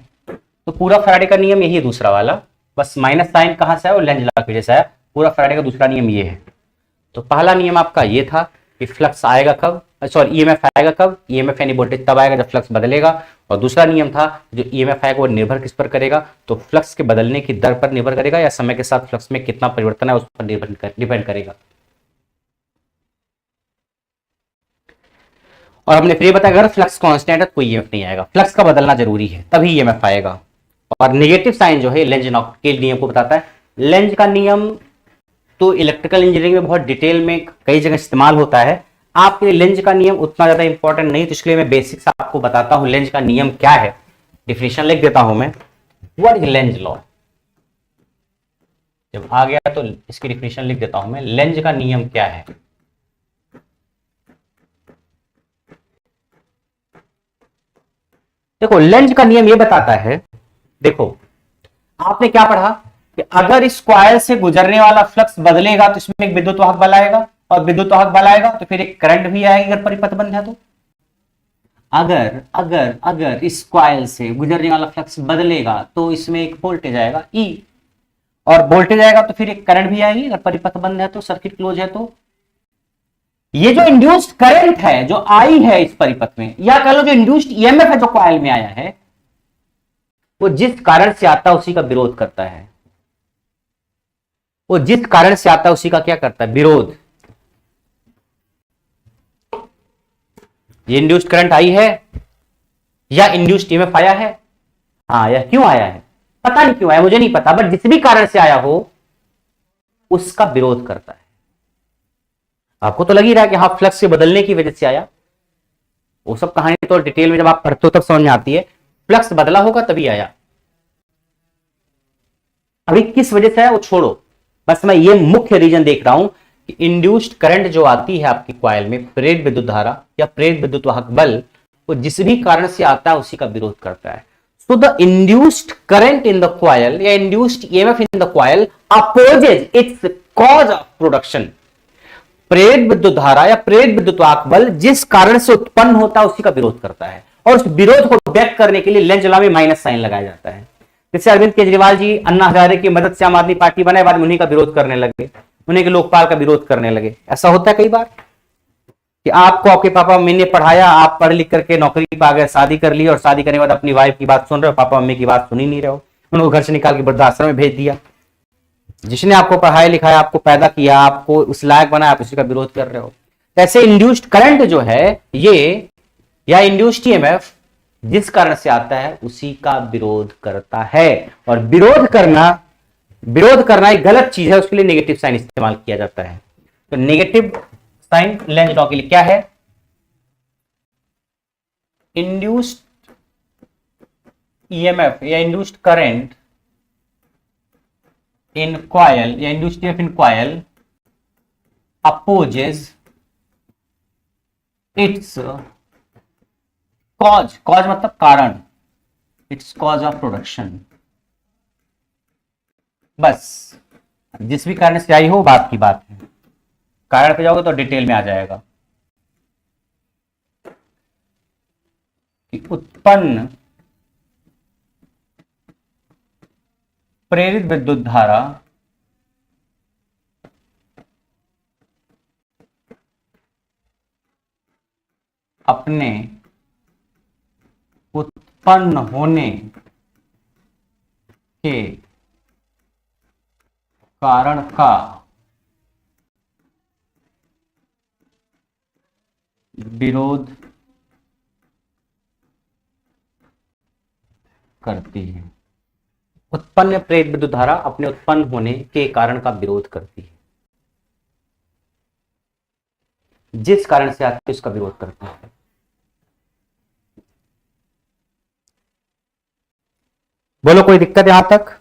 तो पूरा फैराडे का नियम यही है, दूसरा वाला, बस माइनस साइन कहां से है? वो लेंज लॉ के जैसा है। पूरा फैराडे का दूसरा नियम ये है। तो पहला नियम आपका ये था कि फ्लक्स आएगा कब, सॉरी ईएमएफ आएगा कब? ईएमएफ यानी वोल्टेज तब आएगा जब फ्लक्स बदलेगा। और दूसरा नियम था जो ईएमएफ आएगा वो निर्भर किस पर करेगा? तो फ्लक्स के बदलने की दर पर निर्भर करेगा, या समय के साथ फ्लक्स में कितना परिवर्तन है उस पर डिपेंड करेगा। और हमने फिर बताया अगर फ्लक्स कांस्टेंट है तो कोई ईएमएफ नहीं आएगा, फ्लक्स का बदलना जरूरी है तभी ईएमएफ आएगा। और नेगेटिव साइन जो है लेंज के नियम को बताता है। लेंज का नियम तो इलेक्ट्रिकल इंजीनियरिंग में बहुत डिटेल में कई जगह इस्तेमाल होता है। आपके लिए लेंज का नियम उतना ज्यादा इंपॉर्टेंट नहीं, तो इसलिए मैं बेसिक्स आपको बताता हूं लेंज का नियम क्या है। डिफिनेशन लिख देता हूं मैं, व्हाट इज लेंज लॉ। जब आ गया तो इसकी डिफिनेशन लिख देता हूं मैं, लेंज का नियम क्या है। देखो लेंज का नियम ये बताता है, देखो आपने क्या पढ़ा कि अगर इस कॉइल से गुजरने वाला फ्लक्स बदलेगा तो इसमें एक विद्युत वाहक बल आएगा, और विद्युत वाहक बल आएगा तो फिर एक करंट भी आएगी अगर परिपथ बंद है तो। अगर अगर अगर इस कॉइल से गुजरने वाला फ्लक्स बदलेगा तो इसमें एक वोल्टेज आएगा E, और वोल्टेज आएगा तो फिर एक करंट भी आएगी अगर परिपथ बंद है तो, सर्किट क्लोज है तो। ये जो इंड्यूस्ड करंट है जो आई है इस परिपथ में, या कह लो जो इंड्यूस्ड ईएमएफ है जो कॉइल में आया है, वो जिस कारण से आता है उसी का विरोध करता है। वो जिस कारण से आता है उसी का क्या करता है? विरोध। ये इंड्यूस्ड करंट आई है या इंड्यूस्ड ईएमएफ आया है? हाँ, या क्यों आया है पता नहीं क्यों आया, मुझे नहीं पता, बट जिस भी कारण से आया हो उसका विरोध करता है। आपको तो लग ही रहा है कि हाँ फ्लक्स के बदलने की वजह से आया, वो सब कहानी तो डिटेल में जब आप पढ़ते हो तब समझ में आती है। फ्लक्स बदला होगा तभी आया, अभी किस वजह से आया वो छोड़ो, बस मैं ये मुख्य रीजन देख रहा हूं कि इंड्यूस्ड करंट जो आती है आपकी कॉइल में, प्रेरित विद्युत धारा या प्रेरित विद्युत वाहक बल, वो जिस भी कारण से आता है उसी का विरोध करता है। So the induced current in the coil या induced EMF in the coil opposes its cause of production. प्रेरित विद्युत धारा या प्रेरित विद्युत वाहक बल जिस कारण से उत्पन्न होता है उसी का विरोध करता है, और उस विरोध को व्यक्त करने के लिए लेंज लॉ में माइनस साइन लगाया जाता है। जैसे अरविंद केजरीवाल जी अन्ना हजारे की मदद से आम आदमी पार्टी बनाए, बाद में उन्हीं का विरोध करने लगे, उन्हीं के लोकपाल का विरोध करने लगे। ऐसा होता है कई बार कि आपको आपके पापा मम्मी ने पढ़ाया, आप पढ़ लिख करके नौकरी पा गए, शादी कर ली, और शादी करने के बाद अपनी वाइफ की बात सुन रहे हो, पापा मम्मी की बात सुन ही नहीं रहे हो, उनको घर से निकाल के वृद्धाश्रम में भेज दिया। जिसने आपको पढ़ाया लिखाया, आपको पैदा किया, आपको उस लायक बनाया, आप उसी का विरोध कर रहे हो। ऐसे इंड्यूस्ड करंट जो है ये, या इंड्यूस्ड ईएमएफ जिस कारण से आता है उसी का विरोध करता है। और विरोध करना एक गलत चीज है, उसके लिए नेगेटिव साइन इस्तेमाल किया जाता है। तो नेगेटिव साइन लेंज लॉ के लिए क्या है? इंड्यूस्ड ईएमएफ या इंड्यूस्ड करंट इन कॉयल या induced EMF in coil opposes it's cause, cause मतलब कारण, इट्स कॉज ऑफ प्रोडक्शन। बस जिस भी कारण से आई हो बात की बात है, कारण पे जाओगे तो डिटेल में आ जाएगा कि उत्पन्न प्रेरित विद्युत धारा अपने उत्पन्न होने के कारण का विरोध करती है। उत्पन्न प्रेरित विद्युत धारा अपने उत्पन्न होने के कारण का विरोध करती है, जिस कारण से आती है उसका विरोध करती है। बोलो कोई दिक्कत यहां तक?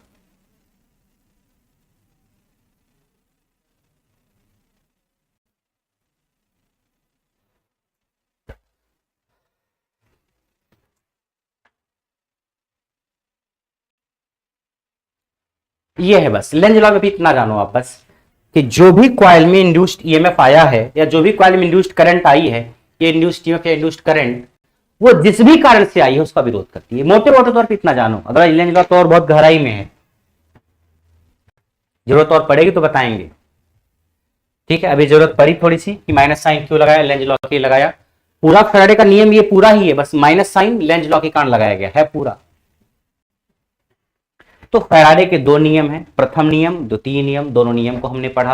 ये है बस लेंज लॉ में भी इतना जानो आप बस कि जो भी कॉइल में इंड्यूस्ड ईएमएफ आया है या जो भी कॉइल में इंड्यूस्ड करंट आई है, ये इंड्यूस्ड ईएमएफ या इंड्यूस्ड करंट वो जिस भी कारण से आई है उसका विरोध करती है। मोटे मोटे तौर पर इतना जानो, अगर लेंज लॉ तो और बहुत गहराई में है, जरूरत और पड़ेगी तो बताएंगे। ठीक है, अभी जरूरत पड़ी थोड़ी सी कि माइनस साइन क्यों लगाया, लेंज लॉ के लगाया। पूरा फैराडे का नियम ये पूरा ही है, बस माइनस साइन लेंज लॉ के कारण लगाया गया है पूरा। तो फैराडे के दो नियम हैं, प्रथम नियम, द्वितीय नियम, दोनों नियम को हमने पढ़ा।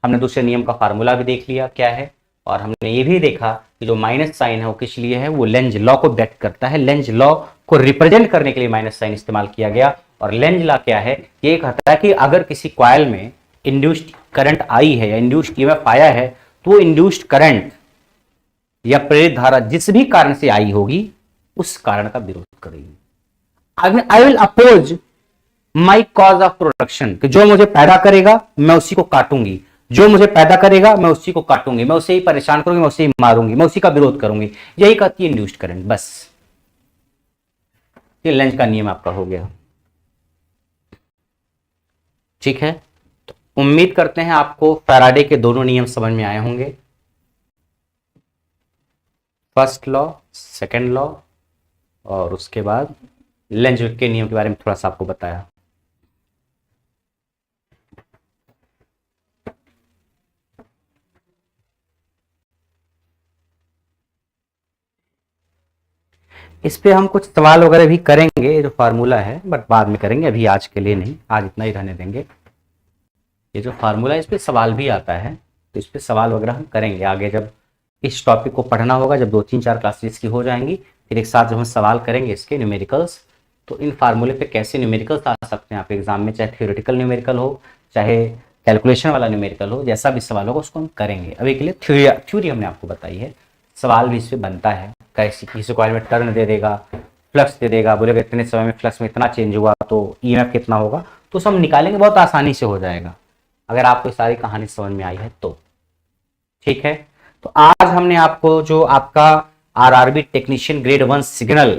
हमने दूसरे नियम का फार्मूला भी देख लिया क्या है, और हमने ये भी देखा कि जो माइनस साइन है वो किस लिए है, वो लेंज लॉ को व्यक्त करता है। लेंज लॉ को रिप्रेजेंट करने के लिए माइनस साइन इस्तेमाल किया गया। और लेंज लॉ क्या है, ये कहता है कि अगर किसी कॉइल में इंड्यूस्ड करंट आई है या इंड्यूस्ड ईएमएफ आया है, तो इंड्यूस्ड करंट या प्रेरित धारा जिस भी कारण से आई होगी उस कारण का विरोध करेगी। I will oppose my cause of production, कि जो मुझे पैदा करेगा मैं उसी को काटूंगी, जो मुझे पैदा करेगा मैं उसी को काटूंगी, मैं उसे ही परेशान करूंगी, मैं उसे ही मारूंगी, मैं उसी का विरोध करूंगी। यही कहती है इंड्यूस्ड करंट। बस ये लेंज का नियम आपका हो गया। ठीक है, तो उम्मीद करते हैं आपको फैराडे के दोनों नियम समझ में आए होंगे, फर्स्ट लॉ, सेकेंड लॉ, और उसके बाद लेंज के नियम के बारे में थोड़ा सा आपको बताया। इस पे हम कुछ सवाल वगैरह भी करेंगे, जो फार्मूला है, बट बाद में करेंगे, अभी आज के लिए नहीं, आज इतना ही रहने देंगे। ये जो फार्मूला है इस पे सवाल भी आता है, तो इस पे सवाल वगैरह हम करेंगे आगे, जब इस टॉपिक को पढ़ना होगा, जब 2-3-4 क्लासेस की हो जाएंगी, फिर एक साथ जब हम सवाल करेंगे इसके न्यूमेरिकल्स, तो इन फार्मूले पे कैसे न्यूमेरिकल्स आ सकते हैं आप एग्जाम में, चाहे थियोरेटिकल न्यूमेरिकल हो, चाहे कैलकुलेशन वाला न्यूमेरिकल हो, जैसा भी सवाल होगा उसको हम करेंगे। अभी के लिए थ्योरी हमने आपको बताई है, सवाल भी इस पर बनता है। कैसे किसी कॉइल में टर्न दे देगा, फ्लक्स दे देगा, बोलेगा इतने समय में फ्लक्स में इतना चेंज हुआ तो ईएमएफ कितना होगा, तो सब निकालेंगे, बहुत आसानी से हो जाएगा अगर आपको सारी कहानी समझ में आई है तो। ठीक है, तो आज हमने आपको जो आपका आरआरबी टेक्नीशियन ग्रेड 1 सिग्नल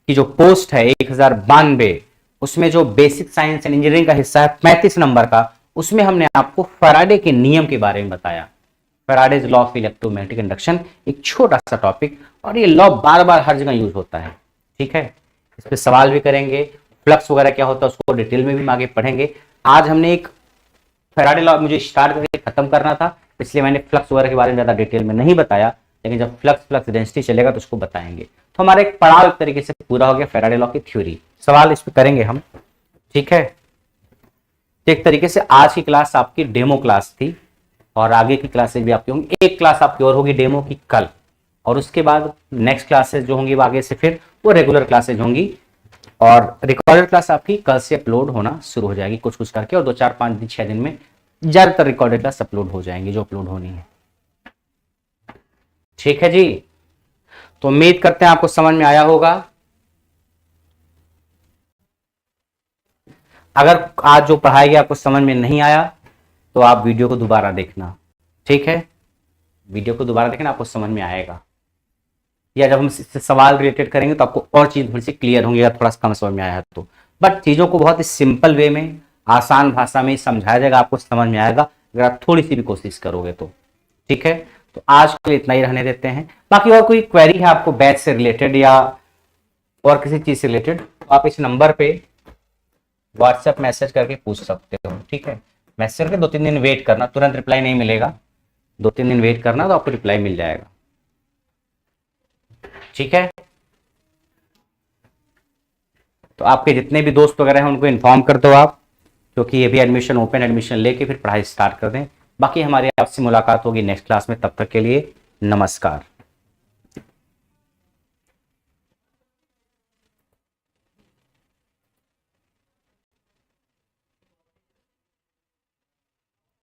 की जो पोस्ट है 1092, उसमें जो बेसिक साइंस एंड इंजीनियरिंग का हिस्सा है 35 नंबर का, उसमें हमने आपको फैराडे के नियम के बारे में बताया। Faraday's law of electromagnetic induction, एक छोटा सा टॉपिक, और ये लॉ बार बार हर जगह यूज होता है। ठीक है, इस पे सवाल भी करेंगे, फ्लक्स वगैरह क्या होता है उसको डिटेल में भी आगे पढ़ेंगे। आज हमने एक फैराडे लॉ मुझे स्टार्ट करके खत्म करना था, इसलिए मैंने फ्लक्स वगैरह के बारे में ज्यादा डिटेल में नहीं बताया, लेकिन जब फ्लक्स डेंसिटी चलेगा तो उसको बताएंगे। तो हमारा एक पड़ाव एक तरीके से पूरा हो गया फैराडे लॉ की थ्योरी। सवाल इस पे करेंगे हम। ठीक है, एक तरीके से आज की क्लास आपकी डेमो क्लास थी, और आगे की क्लासेज भी आपकी होंगी। एक क्लास आपकी और होगी डेमो की कल, और उसके बाद नेक्स्ट क्लासेज जो होंगी वो आगे से फिर वो रेगुलर क्लासेज होंगी, और रिकॉर्डेड क्लास आपकी कल से अपलोड होना शुरू हो जाएगी कुछ कुछ करके, और 2-4-5-6 दिन में ज्यादातर रिकॉर्डेड क्लास अपलोड हो जाएंगी जो अपलोड होनी है। ठीक है जी, तो उम्मीद करते हैं आपको समझ में आया होगा। अगर आज जो पढ़ाया गया आपको समझ में नहीं आया तो आप वीडियो को दोबारा देखना, ठीक है, वीडियो को दोबारा देखना, आपको समझ में आएगा। या जब हम इससे सवाल रिलेटेड करेंगे तो आपको और चीज थोड़ी सी क्लियर होंगी, या थोड़ा सा कम समझ में आया है तो। बट चीजों को बहुत ही सिंपल वे में, आसान भाषा में समझाया जाएगा, आपको समझ में आएगा अगर आप थोड़ी सी भी कोशिश करोगे तो, ठीक है। तो आज के लिए इतना ही रहने देते हैं। बाकी और कोई क्वेरी है आपको बैच से रिलेटेड या और किसी चीज से रिलेटेड, तो आप इस नंबर पे व्हाट्सएप मैसेज करके पूछ सकते हो, ठीक है। मैसेज करके 2-3 दिन वेट करना, तुरंत रिप्लाई नहीं मिलेगा, 2-3 दिन वेट करना तो आपको रिप्लाई मिल जाएगा, ठीक है। तो आपके जितने भी दोस्त वगैरह हैं उनको इन्फॉर्म कर दो आप, क्योंकि ये भी एडमिशन, ओपन एडमिशन लेके फिर पढ़ाई स्टार्ट कर दें। बाकी हमारी आपसे मुलाकात होगी नेक्स्ट क्लास में, तब तक के लिए नमस्कार।